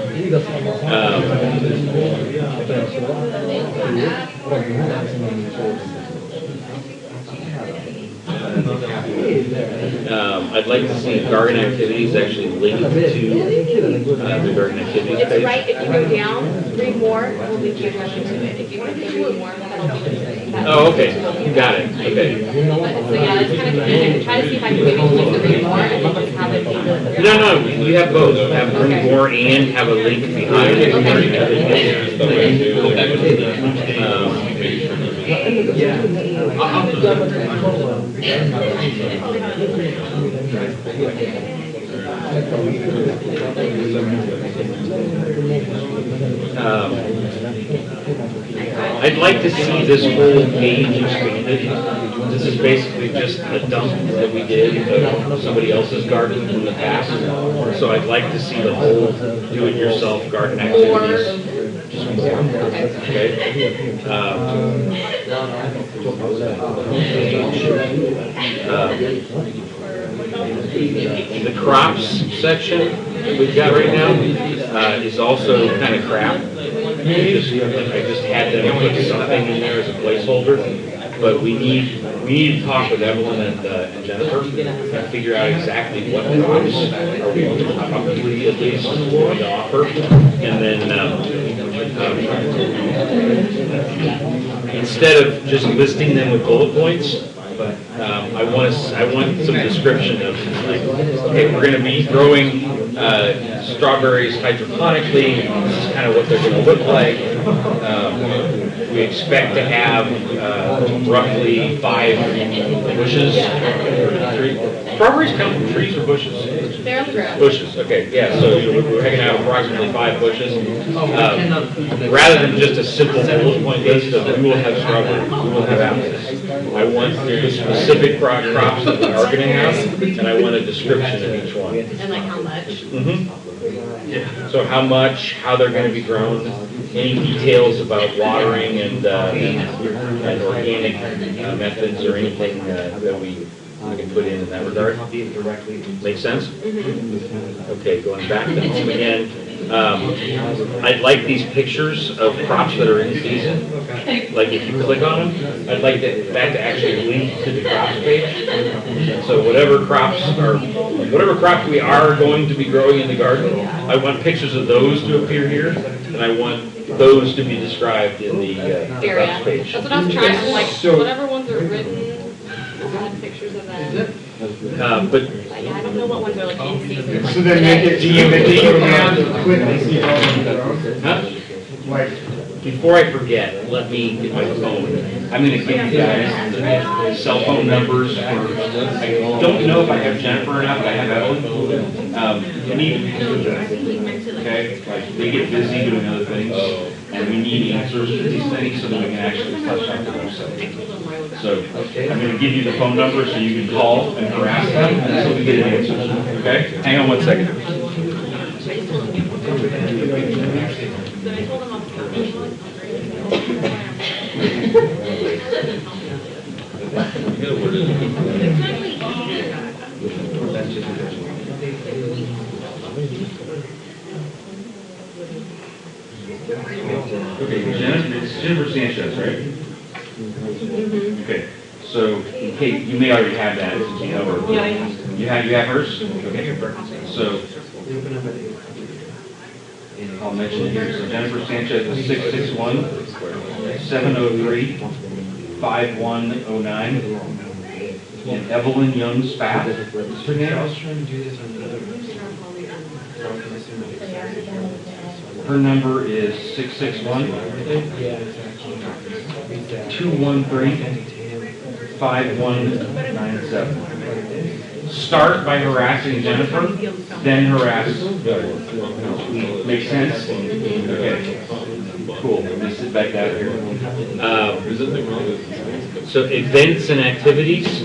I'd like to see garden activities actually linked to the garden activities It's page. right, if you go down, read more, it will lead you directly to it. If you want to read more, that'll lead you to it. Oh, okay, got it, okay. So yeah, it's kind of confusing. Try to see if I can maybe click the read more and then just have it be the. No, you have both, have read more and have a link behind it. I'd like to see this whole page expanded. This is basically just a dump that we did of somebody else's garden in the past. So I'd like to see the whole do-it-yourself garden activities. Okay. The crops section that we've got right now is also kind of crap. I just had them put something in there as a placeholder, but we need to talk with Evelyn and Jennifer and figure out exactly what crops are we probably at least going to offer, and then instead of just listing them with bullet points. But I want some description of, like, okay, we're going to be growing strawberries hydroponically. This is kind of what they're going to look like. We expect to have roughly 5 bushes. Strawberries come from trees or bushes? They're on the ground. Bushes, okay, yeah, so we're hanging out approximately 5 bushes. Rather than just a simple bullet point list of we will have strawberries, we will have apples. I want the specific crops that we are going to have, and I want a description of each one. And like how much? Mm-hmm. Yeah. So how much, how they're going to be grown, any details about watering and organic methods or anything that we can put in that regard. Make sense? Okay, going back to home again. I'd like these pictures of crops that are in season. Like if you click on them, I'd like that to actually link to the crops page. So whatever crops we are going to be growing in the garden, I want pictures of those to appear here, and I want those to be described in the crops page. That's what I was trying to, like, whatever ones are written, add pictures of them. But Yeah, I don't know what ones are like in season. Like So then make it, do you have, quickly see all the rows? huh? Like, Before I forget, let me get my phone. I'm going to give you guys the cell phone numbers for, I don't know if I have Jennifer or not, but I have Evelyn. Okay, like they get busy doing other things, and we need answers to these things so that we can actually flesh out the website. So I'm going to give you the phone number so you can call and harass them until we get answers. Okay? Hang on one second. Okay, it's Jennifer Sanchez, right? Okay, so Kate, you may already have that since you know her. Yeah. You have hers? Okay. So I'll mention it here. So Jennifer Sanchez is 661-703-5109. And Evelyn Young Spath is her name. Her number is 661-213-5197. Start by harassing Jennifer, then harass Evelyn. Make sense? Okay. Cool. Let me sit back down here. So events and activities.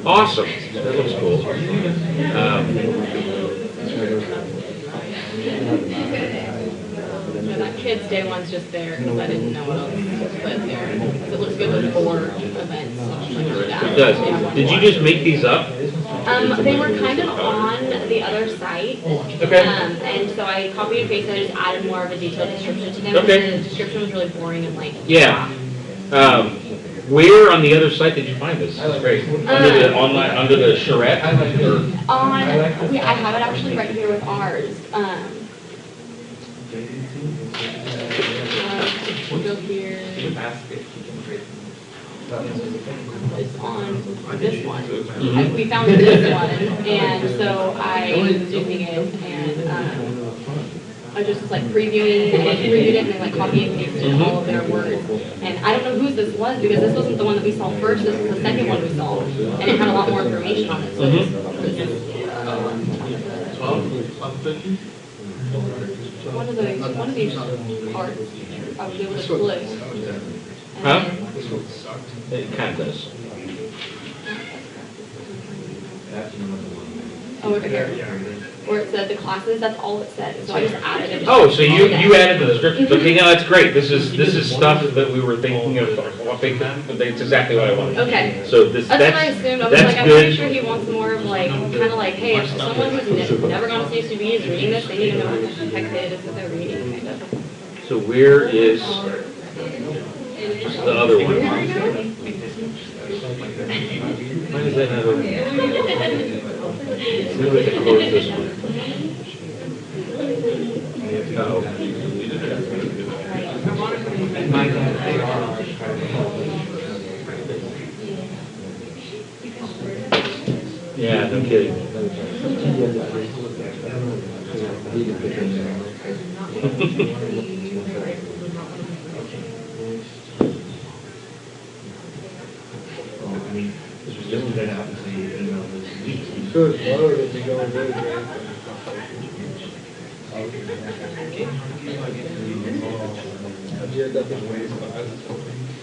Awesome. That looks cool. know, that Kids Day one's just there because I didn't know what else to put there. It looks good with 4 events. It does. Did you just make these up? They were kind of on the other site. Okay. And so I copied and pasted, I just added more of a detailed description to them. Okay. The description was really boring and like. Yeah. Where on the other site did you find this? This is great. Under the online, under the charrette? Or? I have it actually right here with ours. Go here. It's on this one. We found this one, and so I was using it, and I just was like previewing it, and reviewed it, and then like copy and pasted all of their words. And I don't know whose this was because this wasn't the one that we saw first. This was the second one we saw, and it had a lot more information on it. So one of these parts, I was able to flip. Huh? It kind of does. Oh, over here. Where it said the classes, that's all it said. So I just added it. Oh, so you added the description. Okay, no, that's great. This is stuff that we were thinking of. It's exactly what I wanted. Okay. So That's what I assumed. I was that's like, I'm pretty good. sure he wants more of like, kind of like, hey, if someone who's never gone to CSUB is reading this, they need to know what the heck it is that they're reading, kind of. So where is the other one? Why is that not open? Maybe we can close this one. Uh-oh. Yeah, no kidding. Good Lord, it's going really great. How'd you end up in Waze class?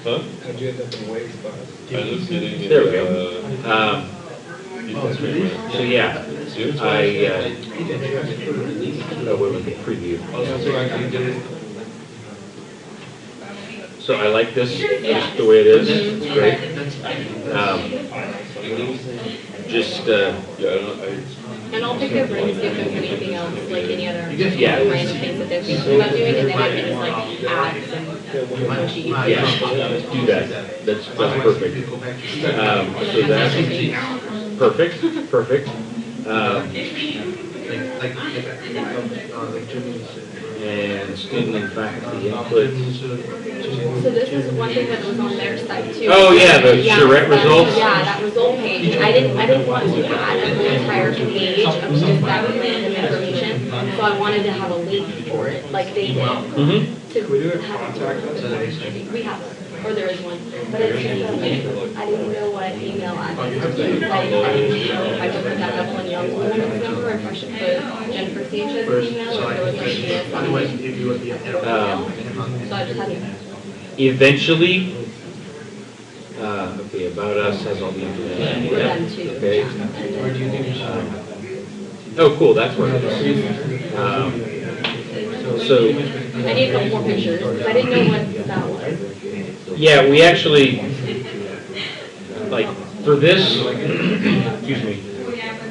Huh? How'd you end up in Waze class? I was getting There we go. So yeah, oh, wait, we can preview. So I like this, just the way it is, it's great. And I'll pick their brains, see if there's anything else, like any other Yeah. random things that they're thinking about doing, and then I can just like add some sheets. Yeah, do that, that's perfect. So that's perfect. And student and faculty input. So this is one thing that was on their site too. Oh yeah, the charrette results? Yeah, that result page. I didn't want to add a whole entire page of just that random information, so I wanted to have a link for it, like they did. Mm-hmm. We do have contact us. We have, or there is one, but it's just a link. I didn't know what email address to use. Like, I didn't know if I could put that up on Young's woman's number, or if I should put Jennifer Sanchez's email, or if there was like this. So I just had to. Eventually, okay, About Us has all the information. For them too. Okay. Where do you think? Oh, cool, that's where it is. So, I need a couple more pictures, because I didn't know what that was. yeah, we actually, like, for this, excuse me,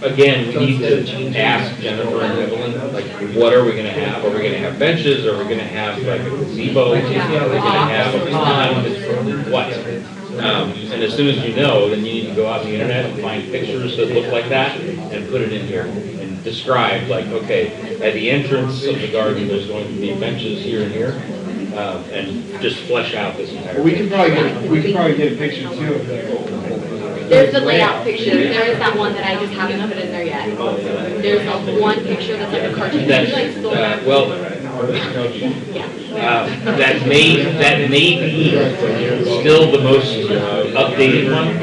again, we need to ask Jennifer and Evelyn, like, what are we gonna have? Are we gonna have benches? Are we gonna have like a gazebo? Are we gonna have a pond? What? And as soon as you know, then you need to go out on the internet and find pictures that look like that and put it in here and describe, like, okay, at the entrance of the garden, there's going to be benches here and here, and just flesh out this entire We thing. can probably get a picture too of that. There's the layout picture. There is that one that I just haven't put in there yet. There's like one picture that's like a cartoon. That's, Like, still there. well, Yeah. that may be still the most updated one.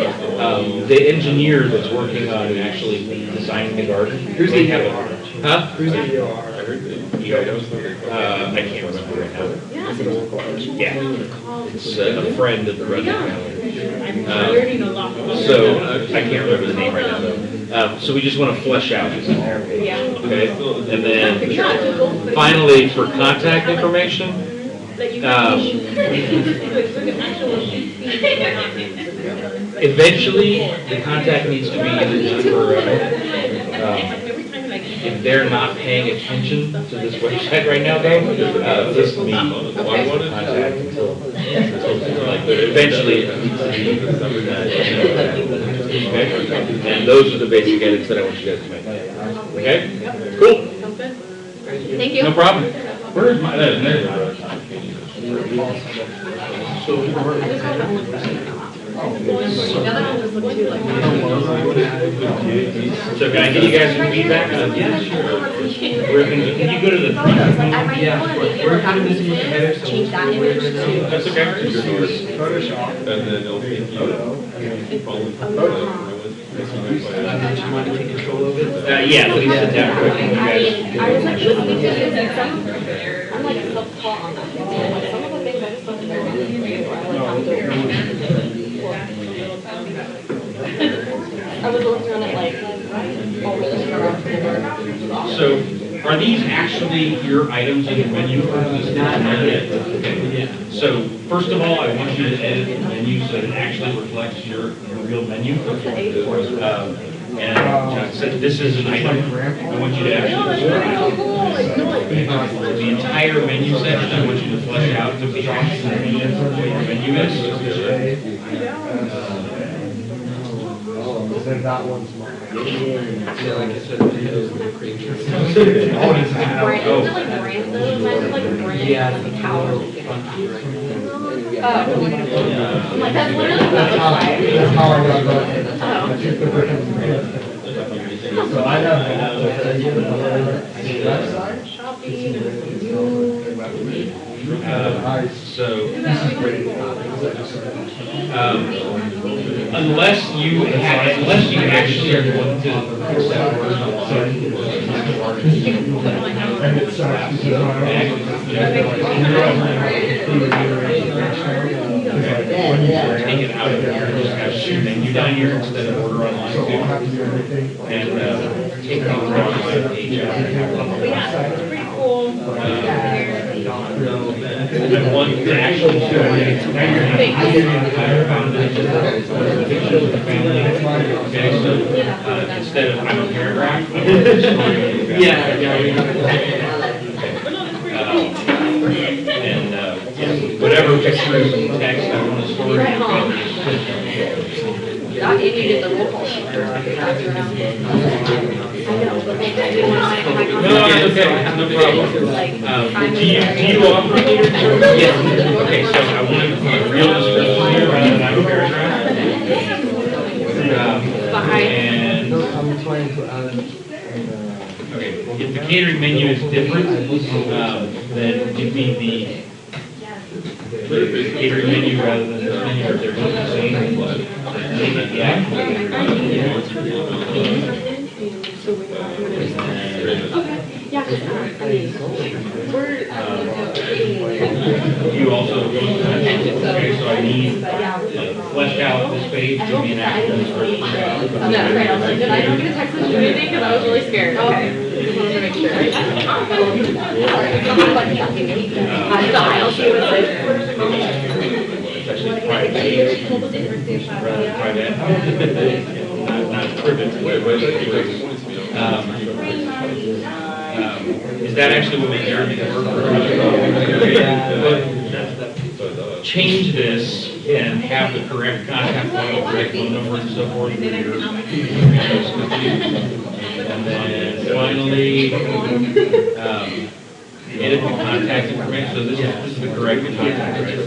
The engineer that's working on actually designing the garden. Who's may the have EOR? a- Huh? Who's the EOR? I can't remember right now. Yeah, it's a Yeah, it's a friend of the Red Valley. I'm learning a lot. So I can't remember the name right now though. So we just want to flesh out. Yeah. Okay, and then finally, for contact information, eventually, the contact needs to be either if they're not paying attention to this website right now, though, this will be contact until like, but eventually it needs to be, okay? And those are the basic edits that I want you guys to make. Okay? Cool. Sounds good. Thank you. No problem. Where's my, there. I just want to look at it. The other one just looked too like. So can I get you guys some feedback? Yeah, sure. Can you go to the? I might want to maybe work on these images, change that image to. That's okay. Photoshop, and then it'll take you. Yeah, please sit down. I was like listening to this and some, I'm like self-taught on that. And like some of the things I just don't know. I like how to do it. I was working on it like all really hard. So, are these actually your items in the menu? Or is this not yet? Okay. So, first of all, I want you to edit the menu so that it actually reflects your real menu. And since this is an item, I want you to actually the entire menu section. I want you to flesh out to be actually what your menu is. That one's mine. I'm like, that's literally what That's how I got that. So I have website. Unless you actually are going to accept And it sucks because take it out of here, just have your menu down here instead of order online too. And take the online page out. pretty cool. And one actual story. Okay, so instead of I'm a paragraph, I'm a story. And whatever pictures and text I want to store. I need to get the roll call sheet first because that's around. I know, but like I didn't want my No, it's okay, no problem. Do you offer leader? Yes. Okay, so I want a real description here rather than a paragraph. And okay, if the catering menu is different, then give me the catering menu rather than this menu, or they're both the same. Yeah. Yeah, because I mean, we're. You also go to okay, so I need fleshed out this page, give me an actual description. No, right, I was like, did I not get a text message or anything? Because I was really scared. Okay. Just wanted to make sure. I'll see what it says. It's actually private. Rather private. Not private. Is that actually what we hear? Change this and have the correct contact point, correct phone number and so forth. And then finally, edit the contact information. So this is the correct contact, right?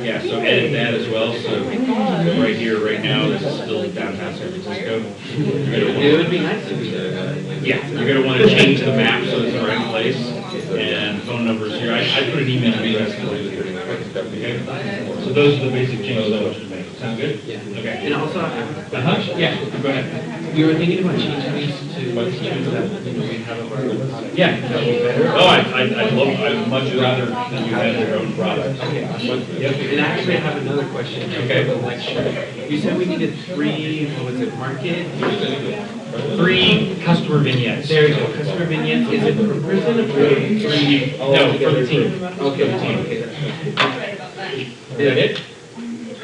Yeah, so edit that as well. So right here, right now, this is still downtown San Francisco. It would be nice to be there. Yeah, you're going to want to change the map so it's in the right place. And phone numbers here. I put an email address. Okay. So those are the basic changes I want you to make. Sound good? Yeah. Okay. And also, Yeah, go ahead. We were thinking about changing these to teams that, we have of our own products. Yeah. That would be better. Oh, I'd much rather than you have your own product. Okay, awesome. Yep. And actually, I have another question. Okay. For the lecture. You said we needed 3, what was it, market? 3 customer vignettes. There you go, customer vignettes. Is it per person or for 3? No, for the team. Okay, the team, okay. Is that it?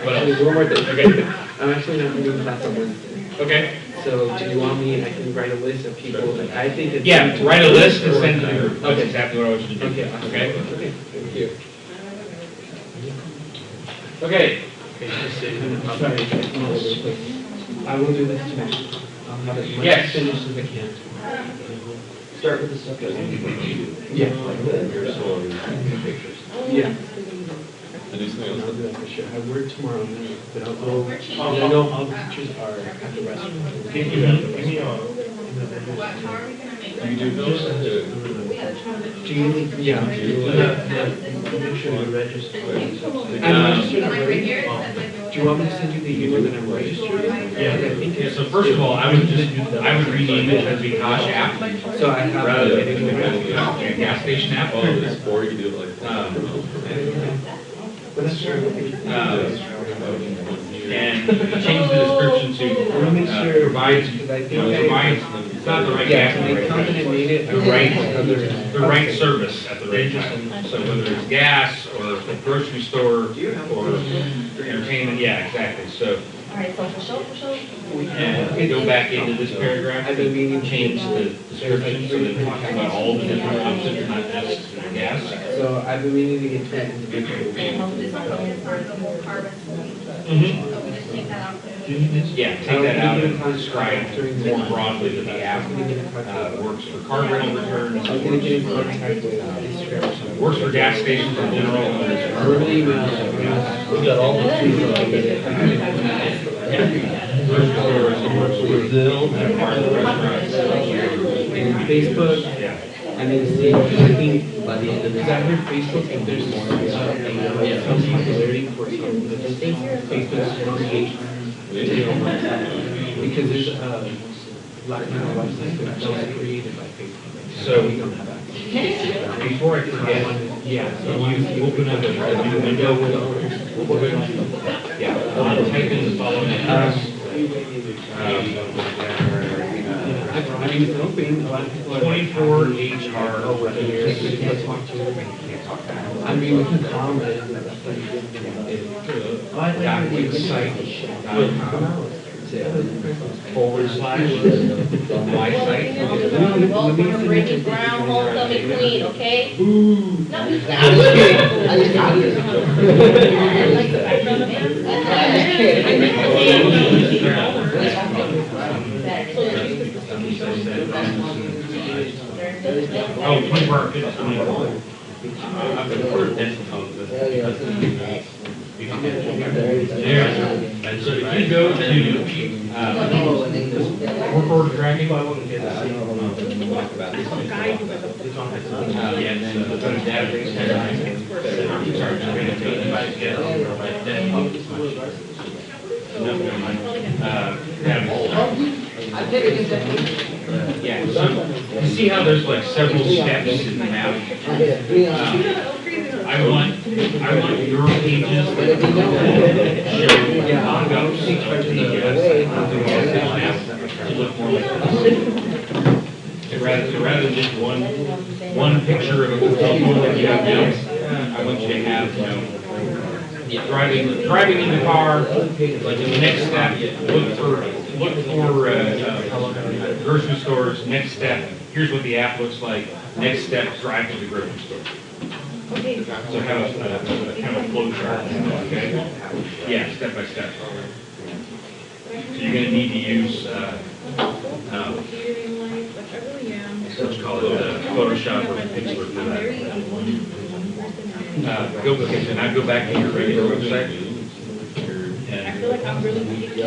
What Actually, else? one more thing. Okay. I'm actually not going to class on Wednesday. Okay. So do you want me, I can write a list of people that I think that. Yeah, write a list and send it to your, that's Okay. exactly what I want you to do. Okay, awesome. Okay? Okay, thank you. Okay. I will do this tonight. I'll have it much Yes. finished as I can. Start with the stuff that Yeah. Yeah. And I'll do that for sure. I work tomorrow night, but I'll go, and I know all the teachers are at the restaurant. Give me You do those? Do you need, yeah. Make sure you register. I'm registered already. Do you want me to send you the email that I'm registered? Yeah, so first of all, I would rename it as Vikash app, So I have. rather than a gas station app. Oh, it's 4, you can do it like. But that's true. And change the description to, I want to make sure. provides, Because I think provides, it's not the right Yeah, gas, so they come and they made it. the right service at the right time. So whether it's gas, or a grocery store, or entertainment, yeah, exactly, so. All right, so for sure. And go back into this paragraph, I've been meaning to change the description so that it talks about all the different options, not just gas. So I've been meaning to get to that individual. Yeah, take that out and describe more broadly that the app works for car rental returns, I'm gonna get in contact with Instagram or something. works for gas stations in general. Or an email. We got all the Grocery stores, it works for car restaurants. And Facebook, Yeah. and then see, because I think by the end of this, I heard Facebook, if there's some popularity for some, Facebook's create. Because there's a Black Mirror website that was created by Facebook. So- We don't have access. Before I forget, Yeah. can you open up a new window with, yeah, type in the following address. I mean, it's open, a lot of people are. 24 HR. I mean, we can comment. My site. Welcome, Ricky Brown, homecoming queen, okay? Oh, 24 fitness. There. And so if you go to work order tracking. Yeah, and then go to database. Yeah, so you see how there's like several steps in the map? I want your pages that show mock-ups of the map to look more like this. Rather than just one picture of a hotel that you have now, I want you to have, driving in the car, like in the next step, look for grocery stores, next step, here's what the app looks like, next step, drive to the grocery store. So have a kind of flow chart, okay? Yeah, step by step. So you're gonna need to use, let's call it Photoshop or Pixlr for that. Okay, so now go back to your regular website. I feel like I'm really picky.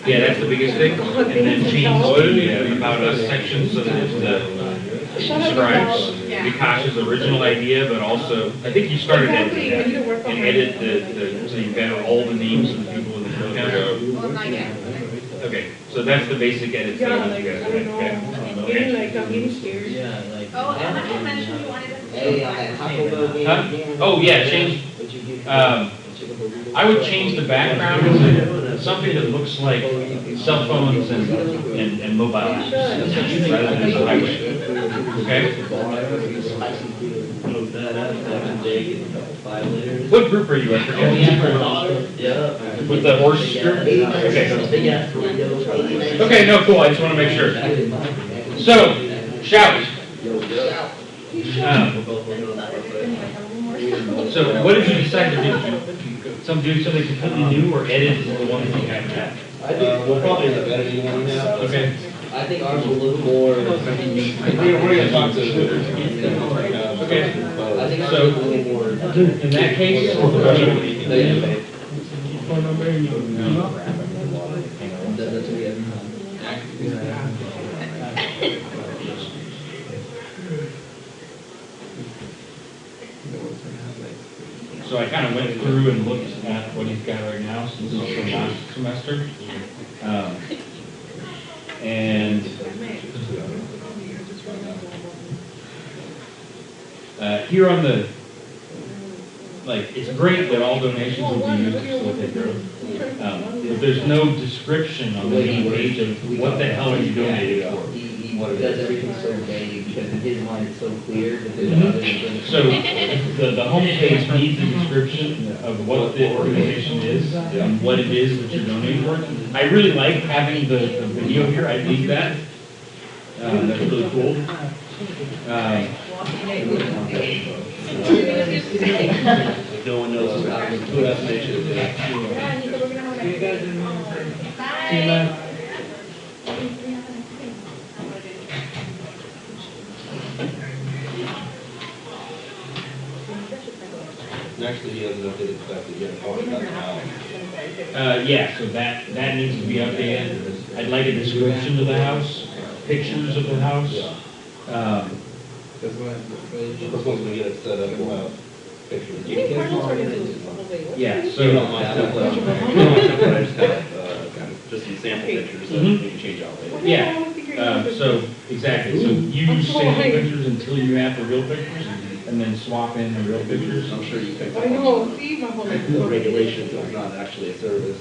Yeah, that's the biggest thing. And then change the About Us section so that it describes Vikash's original idea, but also, I think you started editing that. And edit so you've got all the names of the people in the program. Okay, so that's the basic edits that I want you guys to make, okay? Okay. I'm getting scared. Yeah, like. Oh, and I didn't mention you wanted us to. Hey, I had Taco Bell game Huh? again. Oh, yeah, change, I would change the background to something that looks like cell phones and mobile apps, rather than the highway. Okay? What group are you in? Yeah. With the horse group? Okay. Okay, no, cool, I just want to make sure. So, shout. So what did you decide to do? Do something completely new or edit the one that you have? I think we'll probably end up editing one now. Okay. I think ours will look more. We're gonna talk to the. Okay. I think ours So, will look more. in that case, Phone number and that's what we have. so I kind of went through and looked at what he's got right now since it's from last semester. And here on the, like, it's great that all donations will be used to facilitate growth. But there's no description on the main page of what the hell are you donating for. He does everything so vague because in his mind it's so clear that there's others. So the homepage needs a description of what the organization is and what it is that you're donating for. I really like having the video here. I need that. That's really cool. No one knows who else they should Actually, he has an updated stuff that you have talked about now. Yeah, so that needs to be updated. I'd like a description of the house, pictures of the house. Because once we get it set up, we'll have pictures. Yeah, So so, you don't mind template. You don't mind template, I just have, kind of, just some sample pictures that we can change out later. yeah, so, exactly. So you use sample pictures until you have the real pictures, and then swap in the real pictures. I'm sure you picked up I on know, see, my whole. the regulations, it's not actually a service.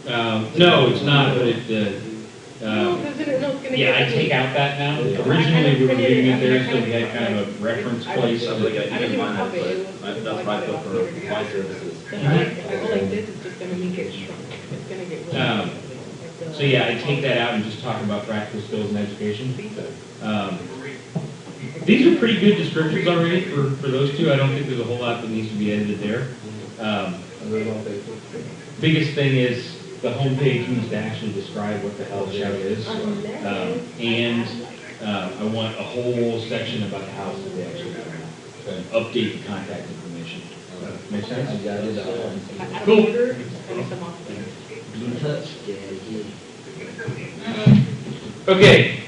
No, it's not, but it, No, because then it's gonna yeah, I get. take out that now. Originally, we were leaving it there so we had kind of a reference place. I was like, I didn't mind that, but that's what I put for my services. I go like this, it's just gonna make it shrunk. It's gonna get really. So yeah, I take that out and just talk about practical skills and education. These are pretty good descriptions already for those two. I don't think there's a whole lot that needs to be edited there. Biggest thing is the homepage needs to actually describe what the hell Shout is. And I want a whole section about the house that they actually have. Update the contact information. Make sense? Cool. Okay.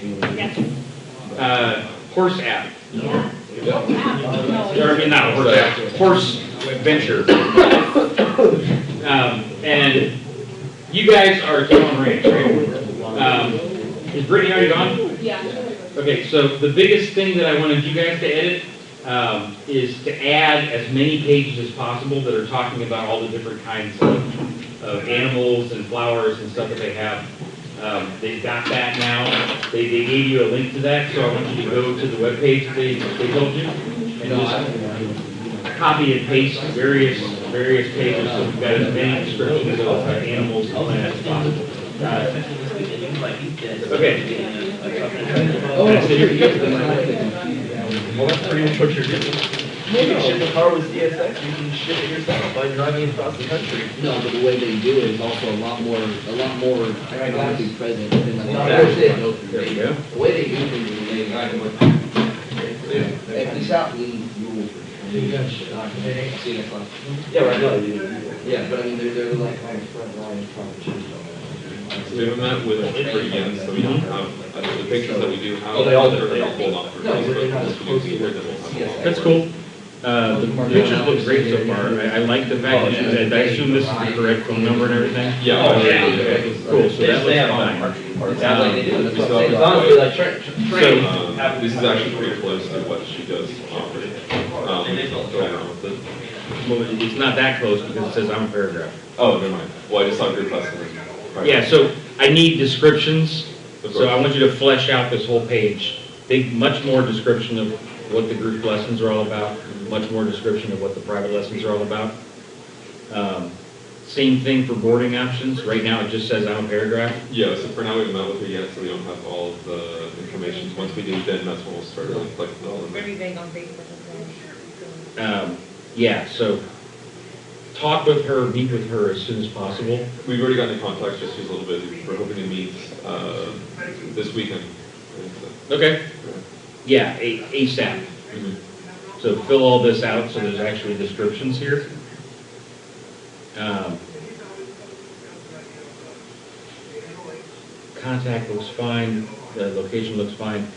Horse app. Or, I mean, not horse app, horse adventure. And you guys are Town Ranch, right? Is Brittany already gone? Yeah. Okay, so the biggest thing that I wanted you guys to edit is to add as many pages as possible that are talking about all the different kinds of animals and flowers and stuff that they have. They've got that now. They gave you a link to that, so I want you to go to the webpage they told you and just copy and paste various pages so we've got as many descriptions of animals and plants as possible. Okay. Well, that's pretty much what you're doing. You can ship a car with CSX, you can ship it yourself by driving across the country. No, but the way they do it is also a lot more economically present than like. That's it. There you go. The way they do things is Hey, peace out, we rule. See you next time. Yeah, right now. Yeah, but I mean, they're like on the front line trying to choose them. We haven't met with Italy yet, so we don't have, the pictures that we do have. Oh, they all are pulled off for No, but they're not as Facebook. close to We'll where be the here, then we'll have- CSX. That's cool. The pictures look great so far. I like the fact that, I assume this is the correct phone number and everything? Yeah. Oh, yeah. Okay, cool, so that looks fine. It sounds like they do, that's what I'm saying. It's honestly like train. This is actually pretty close to what she does offer. Well, it's not that close because it says I'm a paragraph. Oh, never mind. Well, I just saw group lessons. Yeah, so I need descriptions, so I want you to flesh out this whole page. Much more description of what the group lessons are all about, much more description of what the private lessons are all about. Same thing for boarding options. Right now it just says I'm a paragraph. Yeah, so for now we haven't met with her yet, so we don't have all of the information. Once we do, then that's when we'll start really collecting all of it. Everything on Facebook as well. Yeah, so talk with her, meet with her as soon as possible. We've already gotten in contact, just she's a little busy. We're hoping to meet this weekend. Okay. Yeah, ASAP. So fill all this out so there's actually descriptions here. Contact looks fine, the location looks fine.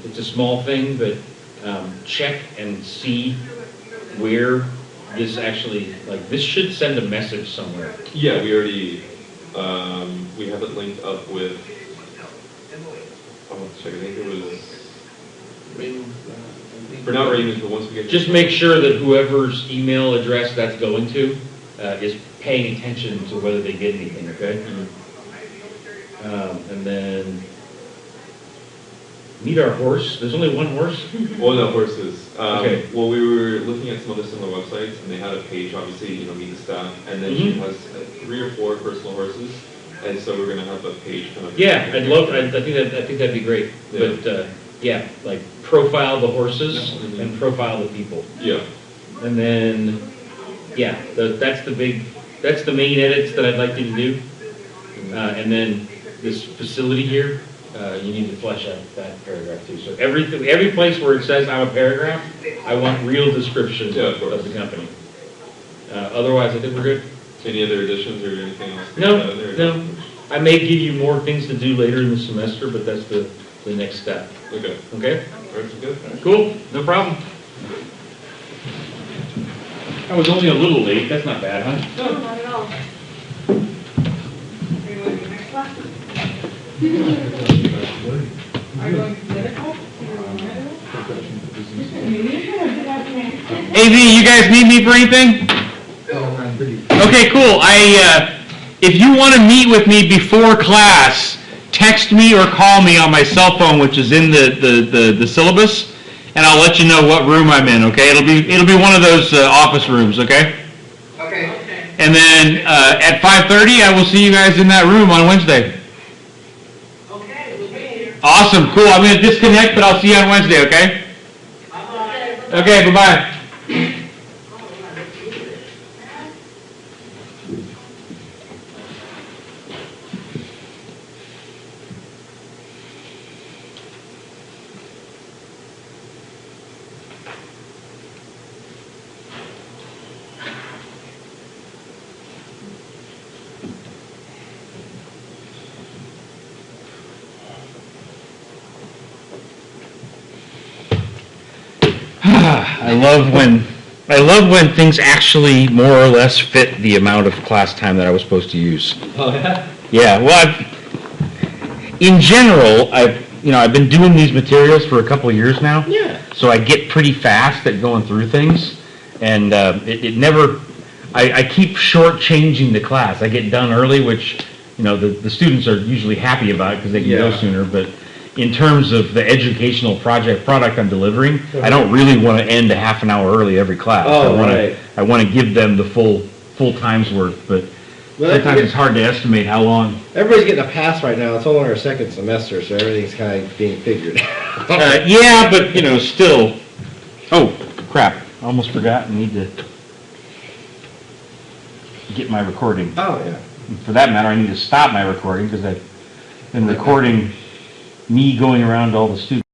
It's a small thing, but check and see where this actually, like, this should send a message somewhere. Yeah, we already, we have it linked up with, check, I think it was, for now Ravens, but once we get. Just make sure that whoever's email address that's going to is paying attention to whether they get anything, okay? And then meet our horse. There's only one horse? Well, no, horses. Okay. Well, we were looking at some other similar websites, and they had a page, obviously, meet the staff, and then she has 3 or 4 personal horses, and so we're gonna have a page kind of. Yeah, I think that'd be great. Yeah. But yeah, like profile the horses and profile the people. Yeah. And then, yeah, that's the main edits that I'd like you to do. And then this facility here, you need to flesh out that paragraph too. So every place where it says I'm a paragraph, I want real descriptions of the company. Otherwise, I think we're good. Any other additions or anything else? No. I may give you more things to do later in the semester, but that's the next step. Okay. Okay? All right, good. Cool, no problem. I was only a little late, that's not bad, huh? No, not at all. Are you going to the next class? Are you going to medical? AV, you guys need me for anything? Okay, cool. If you want to meet with me before class, text me or call me on my cell phone, which is in the syllabus, and I'll let you know what room I'm in. Okay, it'll be one of those office rooms. Okay. Okay. And then at 5:30, I will see you guys in that room on Wednesday. Okay, we'll be here. Awesome, cool. I'm gonna disconnect, but I'll see you on Wednesday. Okay. Bye-bye. Okay. Bye bye. I love when things actually more or less fit the amount of class time that I was supposed to use. Oh, yeah? Yeah, well, in general, I've been doing these materials for a couple of years now. Yeah. So I get pretty fast at going through things, and it never. I keep shortchanging the class. I get done early, which the students are usually happy about because they can go sooner. But in terms of the educational product I'm delivering, I don't really want to end a half an hour early every class. I want to give them the full time's worth, but sometimes it's hard to estimate how long. Everybody's getting a pass right now. It's only our second semester, so everything's kind of being figured. Yeah, but still. Oh crap! I almost forgot. I need to get my recording. Oh yeah. For that matter, I need to stop my recording because I've been recording me going around to all the students.